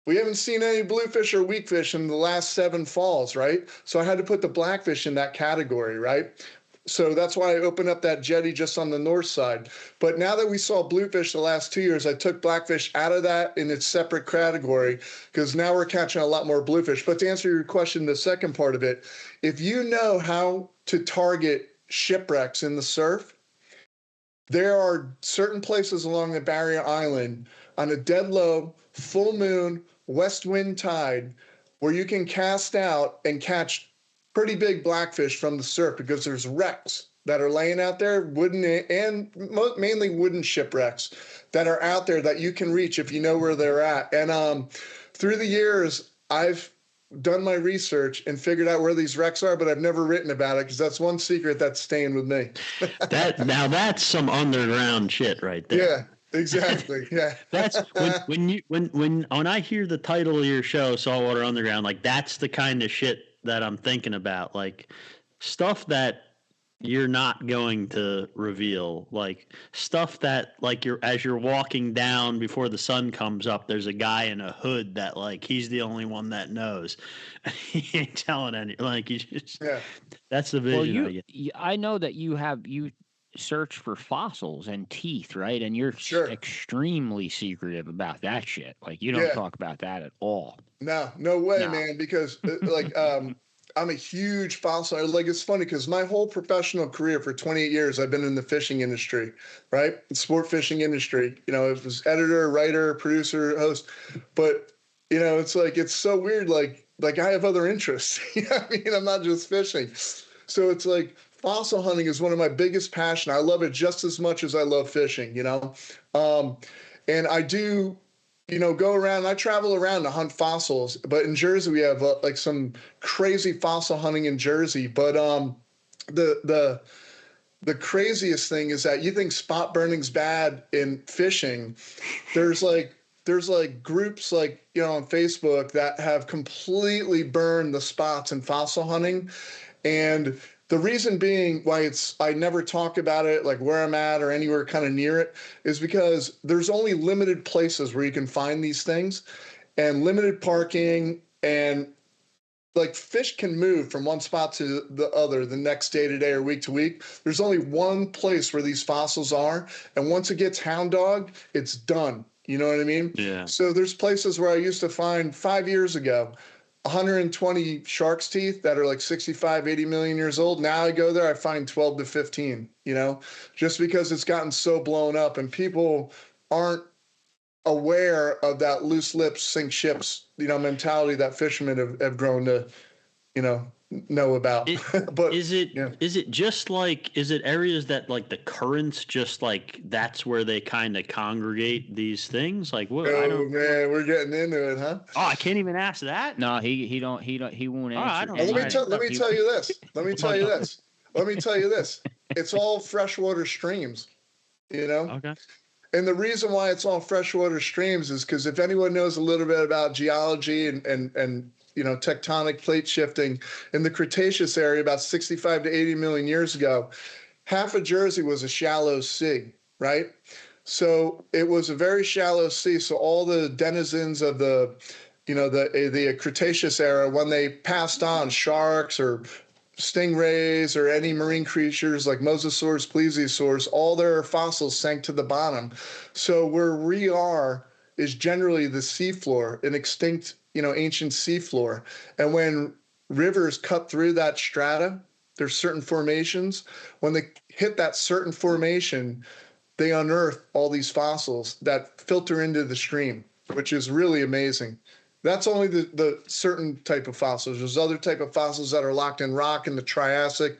C: we haven't seen any bluefish or weakfish in the last 7 falls, right? So I had to put the blackfish in that category, right? So that's why I opened up that jetty just on the north side. But now that we saw bluefish the last 2 years, I took blackfish out of that in its separate category because now we're catching a lot more bluefish. But to answer your question, the second part of it, if you know how to target shipwrecks in the surf, there are certain places along the barrier island on a dead low, full moon, west wind tide, where you can cast out and catch pretty big blackfish from the surf because there's wrecks that are laying out there, wooden and mainly wooden shipwrecks that are out there that you can reach if you know where they're at. And through the years, I've done my research and figured out where these wrecks are, but I've never written about it because that's one secret that's staying with me.
B: That's some underground shit right there.
C: Yeah. Exactly. Yeah.
B: That's when I hear the title of your show, Saltwater Underground, like that's the kind of shit that I'm thinking about, like stuff that you're not going to reveal, like stuff that like as you're walking down before the sun comes up, there's a guy in a hood that like he's the only one that knows. He ain't telling any, like you just that's the vision.
A: Well, I know that you search for fossils and teeth, right? And you're extremely secretive about that shit. Like you don't talk about that at all.
C: No way, man. Because like I'm a huge fossil. Like it's funny because my whole professional career for 28 years, I've been in the fishing industry, right? Sport fishing industry. You know, it was editor, writer, producer, host. But you know, it's like it's so weird. Like I have other interests. You know what I mean? I'm not just fishing. So it's like fossil hunting is one of my biggest passions. I love it just as much as I love fishing, you know? And I do, you know, go around, I travel around to hunt fossils, but in Jersey, we have like some crazy fossil hunting in Jersey. But the craziest thing is that you think spot burning's bad in fishing. There's like groups like, you know, on Facebook that have completely burned the spots in fossil hunting. And the reason being why I never talk about it, like where I'm at or anywhere kind of near it, is because there's only limited places where you can find these things and limited parking, and like fish can move from one spot to the other the next day to day or week to week. There's only one place where these fossils are. And once it gets hound dogged, it's done. You know what I mean?
B: Yeah.
C: So there's places where I used to find 5 years ago, 120 shark's teeth that are like 65, 80 million years old. Now I go there, I find 12 to 15, you know, just because it's gotten so blown up and people aren't aware of that loose lips sink ships, you know, mentality that fishermen have grown to, you know about. But
B: is it just like, is it areas that like the currents just like that's where they kind of congregate these things? Like what?
C: Oh man, we're getting into it, huh?
B: Oh, I can't even ask that.
A: No, he won't answer.
C: Let me tell you this. Let me tell you this. It's all freshwater streams, you know?
B: Okay.
C: And the reason why it's all freshwater streams is because if anyone knows a little bit about geology and you know, tectonic plate shifting in the Cretaceous area about 65 to 80 million years ago, half of Jersey was a shallow sea, right? So it was a very shallow sea. So all the denizens of the, you know, the Cretaceous era, when they passed on, sharks or stingrays or any marine creatures like mosasaurs, plesiosaurs, all their fossils sank to the bottom. So where we are is generally the seafloor, an extinct, you know, ancient seafloor. And when rivers cut through that strata, there's certain formations. When they hit that certain formation, they unearth all these fossils that filter into the stream, which is really amazing. That's only the certain type of fossils. There's other type of fossils that are locked in rock in the Triassic,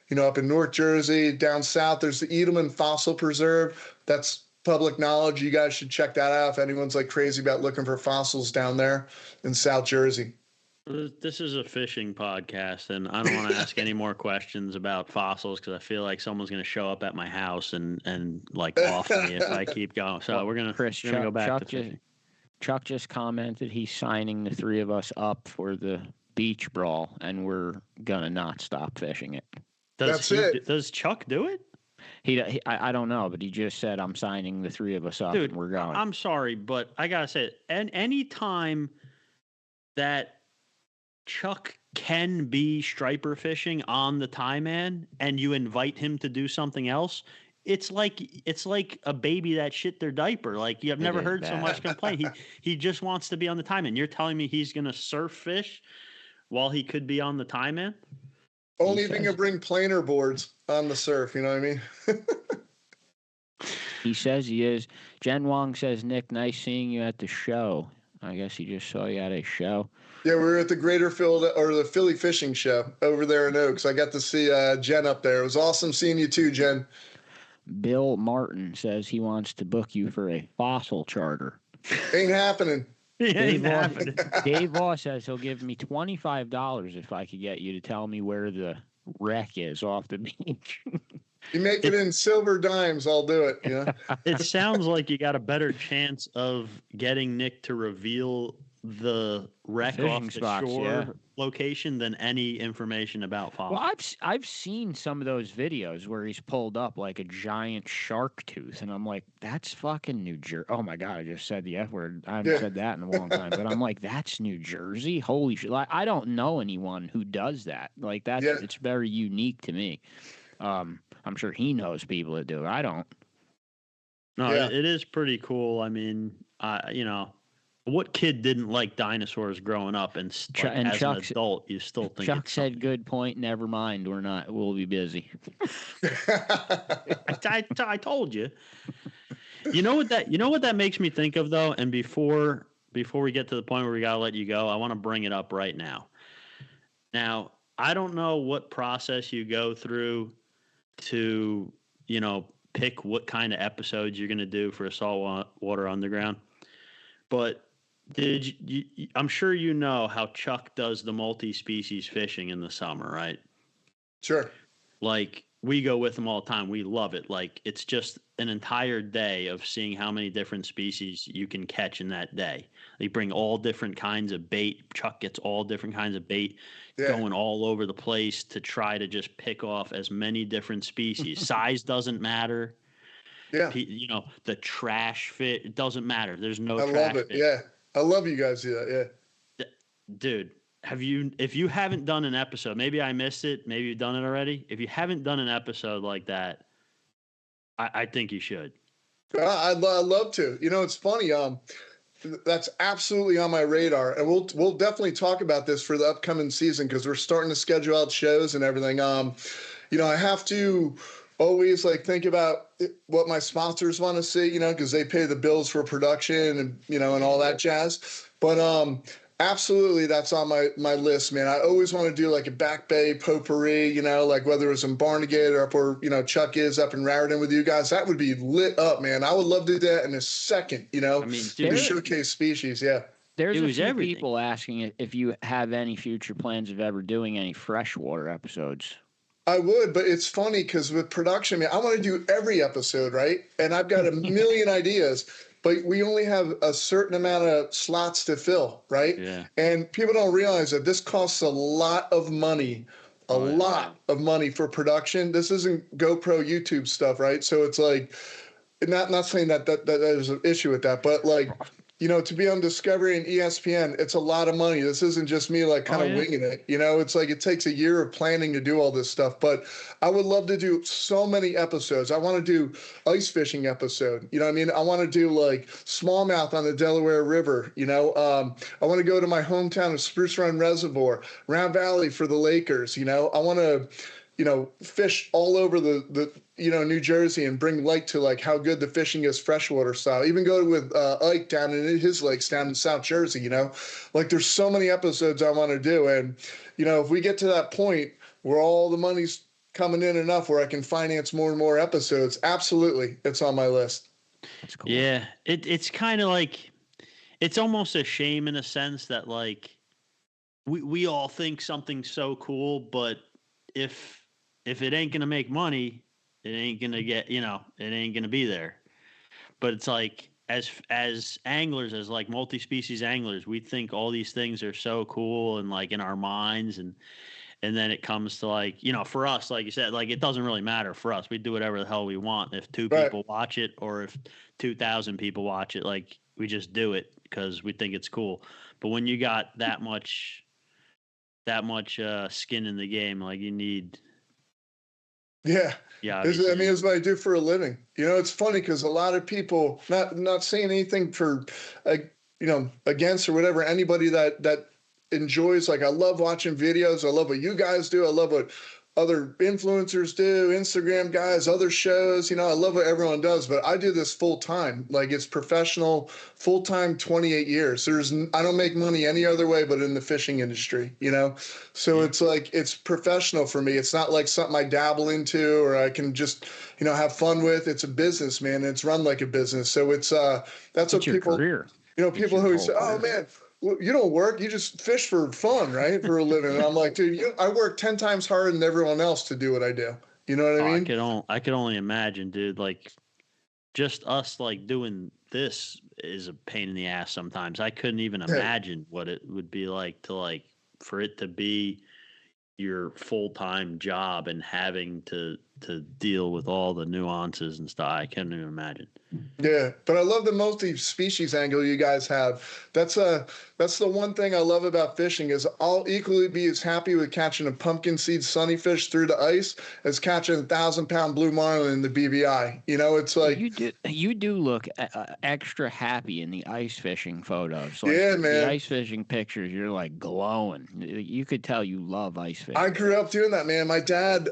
C: you know, up in North Jersey. Down south, there's the Edelman Fossil Preserve that's public knowledge. You guys should check that out if anyone's like crazy about looking for fossils down there in South Jersey.
B: This is a fishing podcast, and I don't want to ask any more questions about fossils because I feel like someone's going to show up at my house and like off me if I keep going. So we're gonna go back to fishing.
A: Chuck just commented he's signing the three of us up for the beach brawl, and we're gonna not stop fishing it.
B: Does Chuck do it?
A: I don't know, but he just said I'm signing the three of us up.
B: Dude,
A: and we're going.
B: I'm sorry, but I gotta say, any time that Chuck can be striper fishing on the tie man and you invite him to do something else, it's like a baby that shit their diaper. Like, I've never heard so much complaint. He just wants to be on the tie man. You're telling me he's gonna surf fish while he could be on the tie man?
C: Only if you can bring planer boards on the surf, you know what I mean?
A: He says he is. Jen Wong says, Nick, nice seeing you at the show. I guess he just saw you at a show.
C: Yeah, we were at the the Philly Fishing Show over there in Oaks. I got to see Jen up there. It was awesome seeing you too, Jen.
A: Bill Martin says he wants to book you for a fossil charter.
C: Ain't happening.
A: Dave Voss says he'll give me $25 if I could get you to tell me where the wreck is off the beach.
C: You make it in silver dimes, I'll do it. Yeah.
B: It sounds like you got a better chance of getting Nick to reveal the wreck off the shore location than any information about fossils.
A: Well, I've seen some of those videos where he's pulled up like a giant shark tooth, and I'm like, that's fucking New Jersey. Oh my God, I just said the F word. I haven't said that in a long time, but I'm like, that's New Jersey? Holy shit. Like, I don't know anyone who does that. Like, it's very unique to me. I'm sure he knows people that do it. I don't.
B: No, it is pretty cool. I mean, what kid didn't like dinosaurs growing up? And as an adult, you still think
A: Chuck said, "Good point. Never mind. We'll be busy."
B: I told you. You know what that makes me think of though. And before we get to the point where we gotta let you go, I want to bring it up right now. Now, I don't know what process you go through to, pick what kind of episodes you're gonna do for a Saltwater Underground, but I'm sure you know how Chuck does the multi-species fishing in the summer, right?
C: Sure.
B: Like, we go with him all the time. We love it. Like, it's just an entire day of seeing how many different species you can catch in that day. They bring all different kinds of bait. Chuck gets all different kinds of bait going all over the place to try to just pick off as many different species. Size doesn't matter.
C: Yeah.
B: The trash fit, it doesn't matter. There's no trash fit.
C: I love it. Yeah. I love you guys do that. Yeah.
B: Dude, if you haven't done an episode, maybe I missed it, maybe you've done it already. If you haven't done an episode like that, I think you should.
C: I'd love to. It's funny. That's absolutely on my radar, and we'll definitely talk about this for the upcoming season because we're starting to schedule out shows and everything. I have to always think about what my sponsors want to see, because they pay the bills for production and and all that jazz. But absolutely, that's on my list, man. I always want to do like a Back Bay potpourri, like whether it's in Barnegat or up where Chuck is up in Raritan with you guys. That would be lit up, man. I would love to do that in a second, to showcase species. Yeah.
A: There's a few people asking if you have any future plans of ever doing any freshwater episodes.
C: I would, but it's funny because with production, man, I want to do every episode, right? And I've got a million ideas, but we only have a certain amount of slots to fill, right?
B: Yeah.
C: And people don't realize that this costs a lot of money, of money for production. This isn't GoPro YouTube stuff, right? So it's like, not saying that there's an issue with that, but to be on Discovery and ESPN, it's a lot of money. This isn't just me kind of winging it. It's like it takes a year of planning to do all this stuff. But I would love to do so many episodes. I want to do ice fishing episode. I want to do smallmouth on the Delaware River. I want to go to my hometown of Spruce Run Reservoir, Round Valley for the Lakers. I want to fish all over the New Jersey and bring light to how good the fishing is freshwater style. Even go with Ike down in his lakes down in South Jersey, there's so many episodes I want to do. And, if we get to that point where all the money's coming in enough where I can finance more and more episodes, absolutely, it's on my list.
A: That's cool.
B: Yeah, it's kind of like, it's almost a shame in a sense that like we all think something's so cool, but if it ain't gonna make money, it ain't gonna get, it ain't gonna be there. But it's like, as anglers, as like multi-species anglers, we think all these things are so cool and like in our minds, and then it comes to like, for us, like you said, like it doesn't really matter for us. We do whatever the hell we want. If two
C: Right.
B: people watch it or if 2,000 people watch it, like we just do it because we think it's cool. But when you got that much skin in the game, like you need.
C: Yeah.
B: Yeah.
C: It's what I do for a living. It's funny because a lot of people, not saying anything for, against or whatever, anybody that enjoys, like, I love watching videos. I love what you guys do. I love what other influencers do, Instagram guys, other shows. I love what everyone does, but I do this full time. Like, it's professional, full time, 28 years. I don't make money any other way but in the fishing industry, So It's like, it's professional for me. It's not like something I dabble into or I can just, have fun with. It's a business, man. And it's run like a business. So it's, that's what
A: your
C: people,
A: career.
C: People who say, oh man, well, you don't work, you just fish for fun, right? For a living. And I'm like, dude, I work 10 times harder than everyone else to do what I do. You know what I mean?
B: I could only imagine, dude. Like, just us like doing this is a pain in the ass sometimes. I couldn't even imagine what it would be like for it to be your full-time job and having to deal with all the nuances and stuff. I can't even imagine.
C: Yeah, but I love the multi-species angle you guys have. That's the one thing I love about fishing is I'll equally be as happy with catching a pumpkin seed sunnyfish through the ice as catching a 1,000-pound blue marlin in the BVI. It's like
A: you do look extra happy in the ice fishing photos. Like,
C: yeah, man.
A: The ice fishing pictures, you're like glowing. You could tell you love ice fishing.
C: I grew up doing that, man. My dad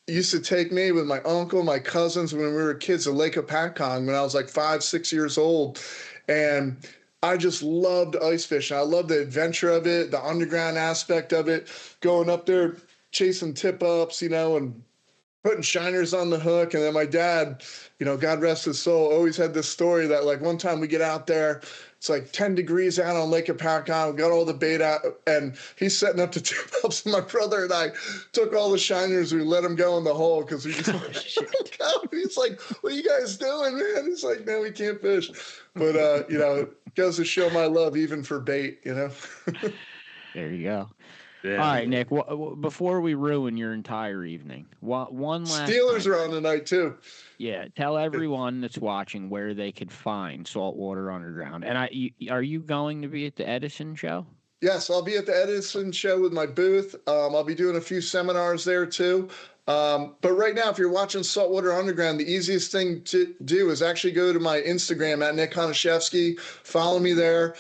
C: used to take me with my uncle, my cousins when we were kids to Lake Apacon when I was like 5, 6 years old. And I just loved ice fishing. I loved the adventure of it, the underground aspect of it, going up there, chasing tip-ups, and putting shiners on the hook. And then my dad, God rest his soul, always had this story that like one time we get out there, it's like 10 degrees out on Lake Apacon. We got all the bait out, and he's setting up the tip-ups. And my brother and I took all the shiners. We let them go in the hole because we just he's like, what are you guys doing, man? He's like, man, we can't fish. But, it goes to show my love even for bait, There
A: you go.
B: Yeah.
A: All right, Nick, before we ruin your entire evening, one last
C: Steelers
A: time.
C: are on tonight, too.
A: Yeah, tell everyone that's watching where they could find Saltwater Underground. And are you going to be at the Edison show?
C: Yes, I'll be at the Edison show with my booth. I'll be doing a few seminars there, too. But right now, if you're watching Saltwater Underground, the easiest thing to do is actually go to my Instagram at Nick Honachefsky. Follow me there.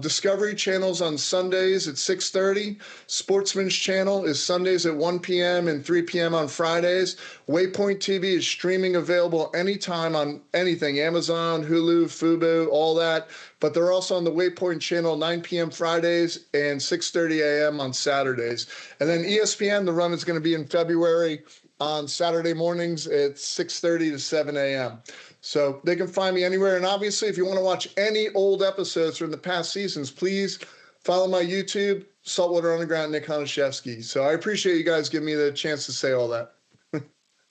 C: Discovery Channel's on Sundays at 6:30. Sportsman's Channel is Sundays at 1 p.m. and 3 p.m. on Fridays. Waypoint TV is streaming available anytime on anything, Amazon, Hulu, Fubo, all that. But they're also on the Waypoint Channel 9 p.m. Fridays and 6:30 a.m. on Saturdays. And then ESPN, the run is going to be in February on Saturday mornings at 6:30 to 7 a.m. So they can find me anywhere. And obviously, if you want to watch any old episodes from the past seasons, please follow my YouTube, Saltwater Underground, Nick Honachefsky. So I appreciate you guys giving me the chance to say all that.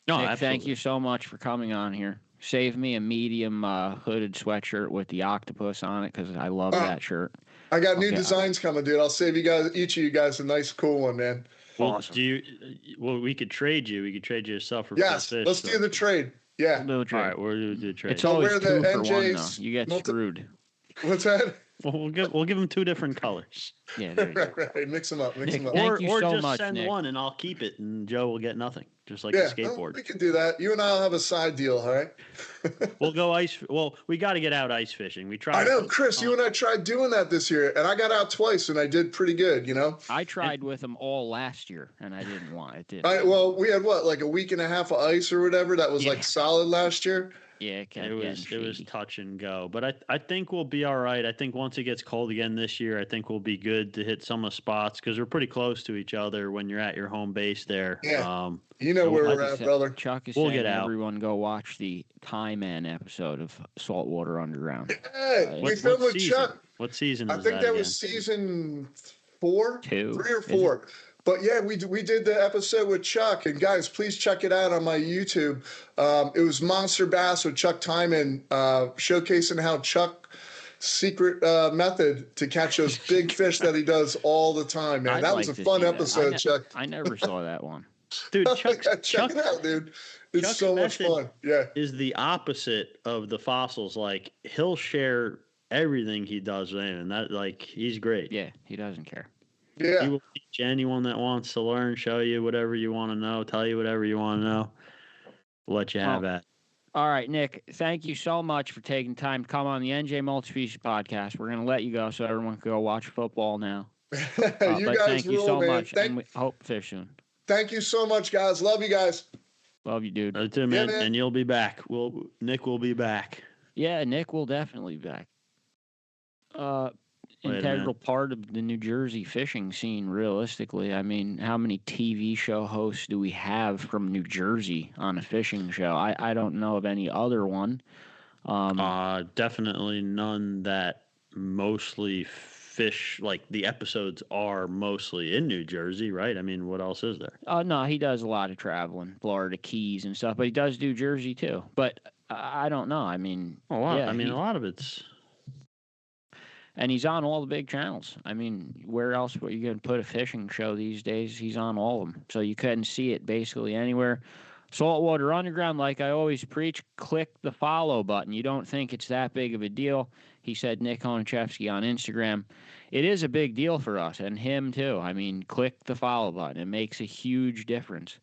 A: No, Nick, thank you so much for coming on here. Save me a medium hooded sweatshirt with the octopus on it because I love that shirt.
C: I got new designs coming, dude. I'll save you guys, each of you guys, a nice, cool one, man.
B: Well, awesome. We could trade you. We could trade you yourself for
C: yes.
B: fish.
C: Let's do the trade. Yeah.
A: We'll do a trade.
B: All right, we'll do a trade.
A: It's always 2 for 1, though. You get screwed.
C: What's that?
B: Well, we'll give them 2 different colors.
A: Yeah, there you go.
C: Right. Mix them up.
A: Nick,
C: them up.
A: Thank you
B: or
A: so
B: just
A: much,
B: send
A: Nick.
B: one and I'll keep it, and Joe will get nothing, just like the skateboard.
C: We can do that. You and I'll have a side deal, all right?
B: We'll go ice. Well, we got to get out ice fishing. We tried.
C: I know, Chris. You and I tried doing that this year, and I got out twice, and I did pretty good.
A: I tried with them all last year, and I didn't want it.
C: Well, we had like a week and a half of ice or whatever. That was like solid last year.
A: Yeah, it kept
B: it was touch and go. But I think we'll be all right. I think once it gets cold again this year, I think we'll be good to hit some of the spots because we're pretty close to each other when you're at your home base there.
C: Yeah. You know where we're at, brother.
A: Chuck is
B: we'll
A: saying
B: get out.
A: Everyone go watch the Tie Man episode of Saltwater Underground.
C: Hey, we filmed with Chuck.
B: What season is that?
C: I think that
B: again?
C: was season 4,
A: 2,
C: 3 or 4. But yeah, we did the episode with Chuck, and guys, please check it out on my YouTube. It was Monster Bass with Chuck Timon, showcasing how Chuck's secret method to catch those big fish that he does all the time, man. That was a fun episode, Chuck.
A: I never saw that one.
B: Dude,
C: check it out, dude. It's Chuck's so much fun. Yeah.
B: Is the opposite of the fossils. Like, he'll share everything he does, man, and that, like, he's great.
A: Yeah, he doesn't care.
C: Yeah.
B: He will teach anyone that wants to learn, show you whatever you want to know, tell you whatever you want to know. We'll let you have that.
A: All right, Nick, thank you so much for taking time to come on the NJ Multispecies podcast. We're going to let you go so everyone can go watch football now.
C: You
A: but
C: guys
A: thank you so much,
C: man.
A: and we hope to fish soon.
C: Thank you so much, guys. Love you guys.
A: Love you, dude.
B: That's it, man. Yeah, man. And you'll be back. Nick will be back.
A: Yeah, Nick will definitely be back. Integral part of the New Jersey fishing scene, realistically. I mean, how many TV show hosts do we have from New Jersey on a fishing show? I don't know of any other one.
B: Definitely none that mostly fish, like the episodes are mostly in New Jersey, right? I mean, what else is there?
A: No, he does a lot of traveling, Florida Keys and stuff, but he does do Jersey too. But I don't know. I mean,
B: a lot of it's...
A: And he's on all the big channels. I mean, where else are you going to put a fishing show these days? He's on all of them. So you couldn't see it basically anywhere. Saltwater Underground, like I always preach, click the follow button. You don't think it's that big of a deal. He said Nick Honachefsky on Instagram. It is a big deal for us, and him too. I mean, click the follow button. It makes a huge difference.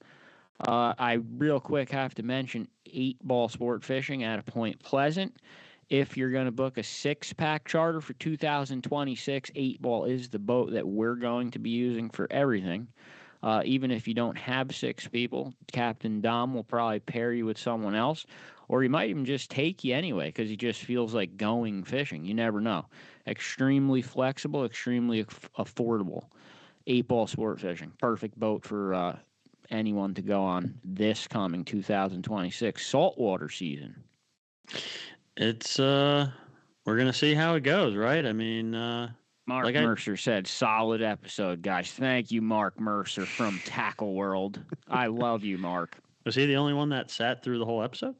A: I real quick have to mention 8-Ball Sport Fishing at a Point Pleasant. If you're going to book a 6-pack charter for 2026, 8-Ball is the boat that we're going to be using for everything. Even if you don't have 6 people, Captain Dom will probably pair you with someone else, or he might even just take you anyway because he just feels like going fishing. You never know. Extremely flexible, extremely affordable. 8-Ball Sport Fishing. Perfect boat for anyone to go on this coming 2026 saltwater season.
B: It's we're gonna see how it goes, right? I mean,
A: Mark Mercer said, "Solid episode, guys. Thank you, Mark Mercer from Tackle World. I love you, Mark."
B: Was he the only one that sat through the whole episode?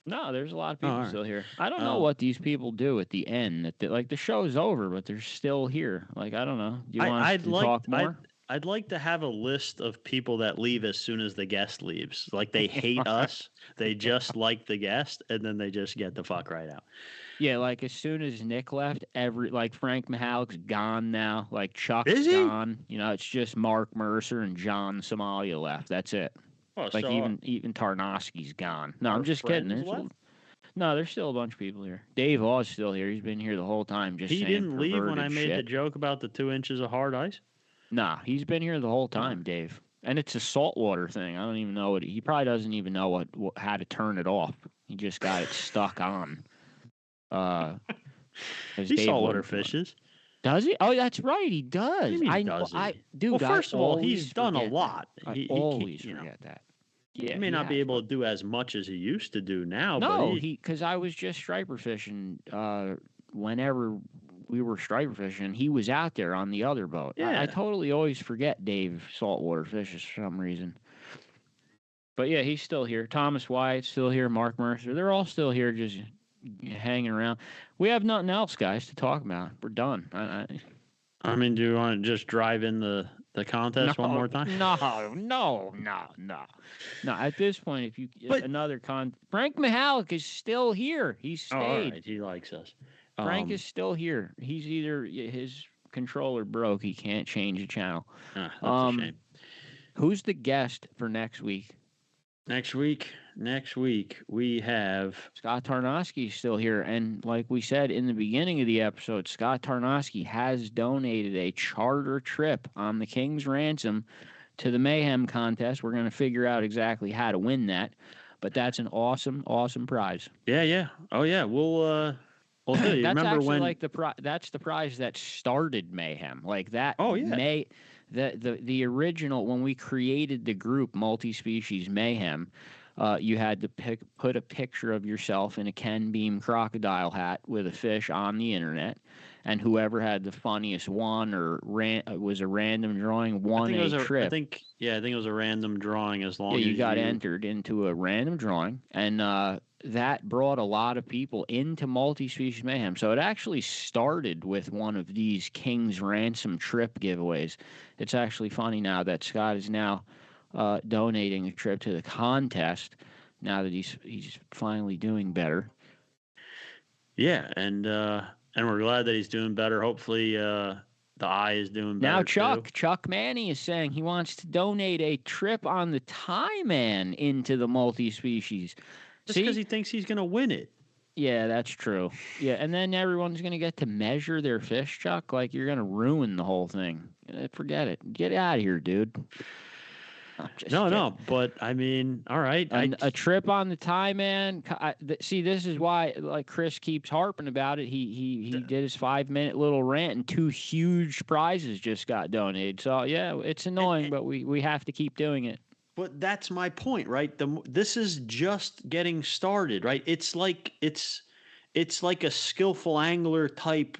A: No, there's a lot of people still here. I don't know what these people do at the end. Like the show's over, but they're still here. Like I don't know. Do you want to talk more?
B: I'd like to have a list of people that leave as soon as the guest leaves. Like they hate us, they just like the guest, and then they just get the fuck right out.
A: Yeah, like as soon as Nick left, Frank Mihalik's gone now. Like Chuck's gone. You know, it's just Mark Mercer and John Somalia left. That's it.
B: Oh,
A: like
B: so
A: even Tarnowski's gone. No, I'm just kidding. There's still a bunch of people here. Dave Law's still here. He's been here the whole time.
B: He didn't leave when I made the joke about the 2 inches of hard ice?
A: Nah, he's been here the whole time, Dave. And it's a saltwater thing. I don't even know he probably doesn't even know how to turn it off. He just got it stuck on.
B: He saltwater fishes.
A: Does he? Oh, that's right. He does.
B: Well, first of all, he's done a lot.
A: I always forget that. Yeah,
B: he may not be able to do as much as he used to do now.
A: No, because I was just striper fishing whenever we were striper fishing. He was out there on the other boat. Yeah. I totally always forget Dave saltwater fishes for some reason. But yeah, he's still here. Thomas Wyatt's still here. Mark Mercer. They're all still here just hanging around. We have nothing else, guys, to talk about. We're done.
B: I mean, do you want to just drive in the contest one more time?
A: No. At this point, if you Frank Mihalik is still here. He stayed.
B: All right, he likes us.
A: Frank is still here. He's either his controller broke. He can't change the channel.
B: That's a shame.
A: Who's the guest for next week?
B: Next week, we have
A: Scott Tarnowski still here. And like we said in the beginning of the episode, Scott Tarnowski has donated a charter trip on the King's Ransom to the Mayhem contest. We're going to figure out exactly how to win that. But that's an awesome prize.
B: Yeah. Oh yeah. We'll do. You
A: That's
B: remember
A: actually
B: when?
A: like that's the prize that started Mayhem. Like that.
B: Oh yeah.
A: The original, when we created the group Multispecies Mayhem, you had to put a picture of yourself in a Ken Beam crocodile hat with a fish on the internet, and whoever had the funniest one or was a random drawing won a trip.
B: I think it was a random drawing. As long as
A: you got entered into a random drawing, and that brought a lot of people into Multispecies Mayhem. So it actually started with one of these King's Ransom trip giveaways. It's actually funny now that Scott is now donating a trip to the contest now that he's finally doing better.
B: Yeah, and we're glad that he's doing better. Hopefully, the eye is doing better.
A: Now,
B: too.
A: Chuck Manny is saying he wants to donate a trip on the Tie Man into the Multispecies.
B: Just because he thinks he's going to win it.
A: Yeah, that's true. Yeah, and then everyone's going to get to measure their fish, Chuck. Like, you're going to ruin the whole thing. Forget it. Get out of here, dude.
B: No, but I mean, all right.
A: A trip on the Tie Man. See, this is why, like, Chris keeps harping about it. He did his 5-minute little rant, and 2 huge prizes just got donated. So yeah, it's annoying, but we have to keep doing it.
B: But that's my point, right? This is just getting started, right? It's like a skillful angler type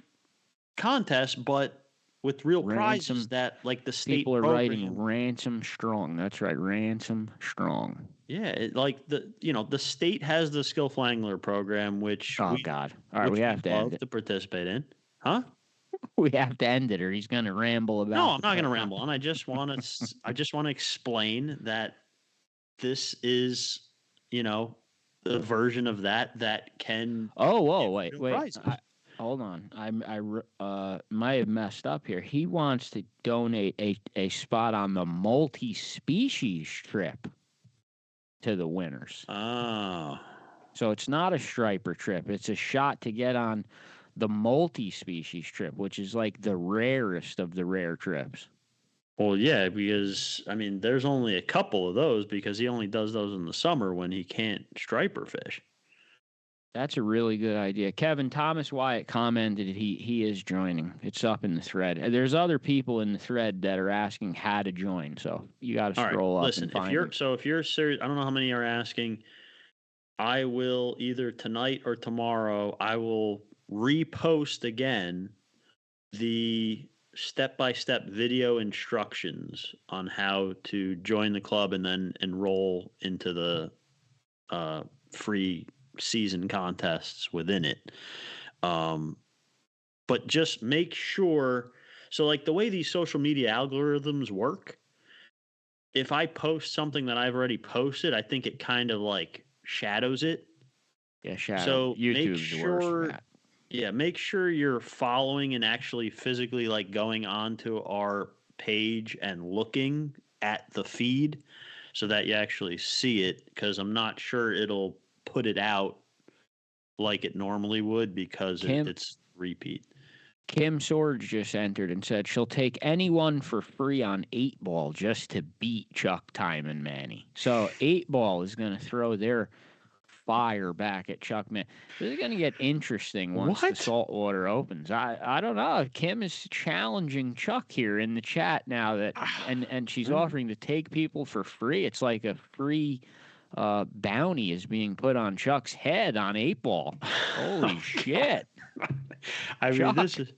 B: contest, but with real prizes that, like, the state
A: people are writing Ransom Strong. That's right, Ransom Strong.
B: Yeah, the state has the skillful angler program, which
A: God, all right, we have to end it
B: to participate in, huh?
A: We have to end it, or he's going to ramble about.
B: No, I'm not going to ramble on. I just want to explain that this is, the version of that can.
A: Oh, wait. Hold on. I might have messed up here. He wants to donate a spot on the multi-species trip to the winners.
B: Oh.
A: So it's not a striper trip. It's a shot to get on the multi-species trip, which is like the rarest of the rare trips.
B: Well, yeah, because, I mean, there's only a couple of those because he only does those in the summer when he can't striper fish.
A: That's a really good idea. Kevin Thomas Wyatt commented he is joining. It's up in the thread. There's other people in the thread that are asking how to join, so you got to scroll up and find it.
B: If you're serious, I don't know how many are asking. I will either tonight or tomorrow, I will repost again the step-by-step video instructions on how to join the club and then enroll into the free season contests within it. But just make sure, so like the way these social media algorithms work, if I post something that I've already posted, I think it kind of like shadows it.
A: Yeah, shadow.
B: So
A: YouTube's the worst for that.
B: Yeah, make sure you're following and actually physically like going onto our page and looking at the feed so that you actually see it, because I'm not sure it'll put it out like it normally would because it's repeat.
A: Kim Swords just entered and said she'll take anyone for free on 8-Ball just to beat Chuck, Time, and Manny. So 8-Ball is going to throw their fire back at Chuck, man. This is going to get interesting once the saltwater opens. I don't know. Kim is challenging Chuck here in the chat now that, and she's offering to take people for free. It's like a free bounty is being put on Chuck's head on 8-Ball. Holy shit.
B: I mean,
A: Chuck,
B: this is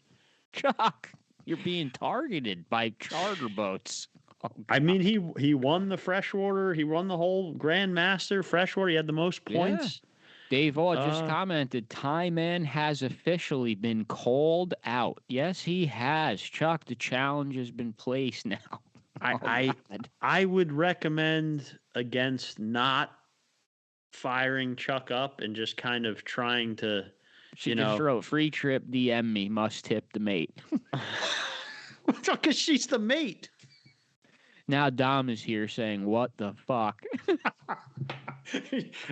A: Chuck, you're being targeted by charter boats. Oh,
B: I mean, he won the Freshwater. He won the whole Grandmaster Freshwater. He had the most points.
A: Yeah. Dave Aw just commented, Tie Man has officially been called out. Yes, he has. Chuck, the challenge has been placed now.
B: I would recommend against not firing Chuck up and just kind of trying to,
A: she just wrote, free trip, DM me, must tip the mate.
B: Because she's the mate.
A: Now Dom is here saying, what the fuck?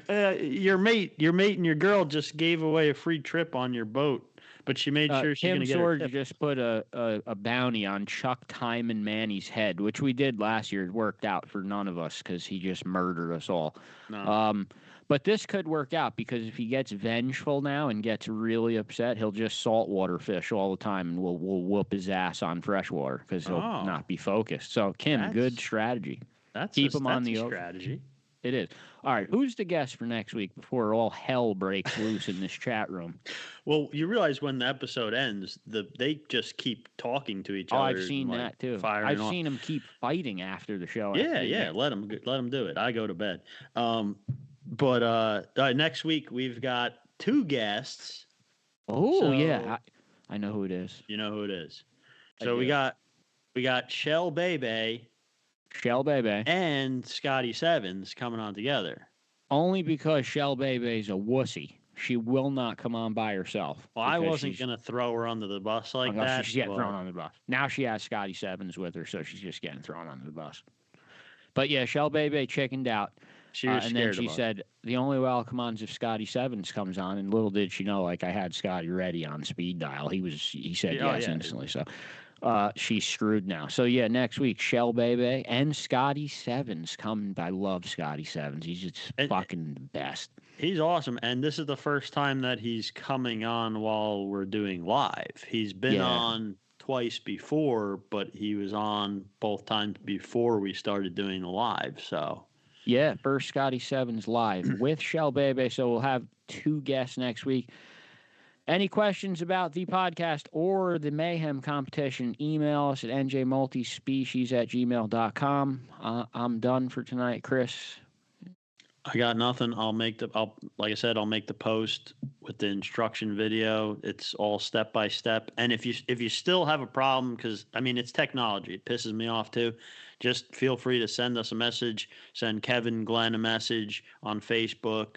B: Your mate and your girl just gave away a free trip on your boat. But she made sure she's going to
A: Kim
B: get her
A: Sorge
B: tip.
A: just put a bounty on Chuck Timon Manny's head, which we did last year. It worked out for none of us because he just murdered us all.
B: No.
A: But this could work out because if he gets vengeful now and gets really upset, he'll just saltwater fish all the time, and we'll whoop his ass on freshwater because he'll not be focused. So, Kim, good strategy. Keep him on the
B: strategy.
A: It is. All right, who's the guest for next week before all hell breaks loose in this chat room?
B: Well, you realize when the episode ends, they just keep talking to each other.
A: I've seen that too. I've seen them keep fighting after the show.
B: Yeah. Let them do it. I go to bed. But next week we've got 2 guests.
A: Oh yeah, I know who it is.
B: You know who it is. So we got Shell Bebe, and Scotty Sevens coming on together.
A: Only because Shell Bebe's a wussy. She will not come on by herself.
B: Well, I wasn't going to throw her under the bus like that.
A: She's getting thrown under the bus. Now she has Scotty Sevens with her, so she's just getting thrown under the bus. But yeah, Shell Bebe chickened out.
B: She was
A: and then she said, the only way I'll come on is if Scotty Sevens comes on. And little did she know, like, I had Scotty ready on speed dial. He said yes instantly. So she's screwed now. So yeah, next week, Shell Bebe and Scotty Sevens coming. I love Scotty Sevens. He's just fucking the best.
B: He's awesome. And this is the first time that he's coming on while we're doing live. He's been on twice before, but he was on both times before we started doing the live. So
A: yeah, first Scotty Sevens live with Shell Bebe. So we'll have 2 guests next week. Any questions about the podcast or the Mayhem competition, email us at njmultispecies@gmail.com. I'm done for tonight, Chris.
B: I got nothing. Like I said, I'll make the post with the instruction video. It's all step by step. And if you still have a problem, because I mean it's technology, it pisses me off too. Just feel free to send us a message. Send Kevin Glenn a message on Facebook.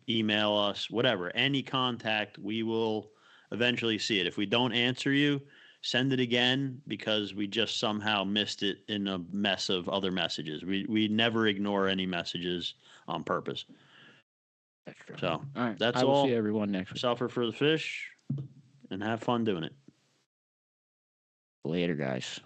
B: Email us, whatever. Any contact, we will eventually see it. If we don't answer you, send it again because we just somehow missed it in a mess of other messages. We never ignore any messages on purpose.
A: That's true.
B: So
A: all right,
B: that's
A: I will
B: all.
A: See everyone next week.
B: Suffer for the fish and have fun doing it.
A: Later, guys.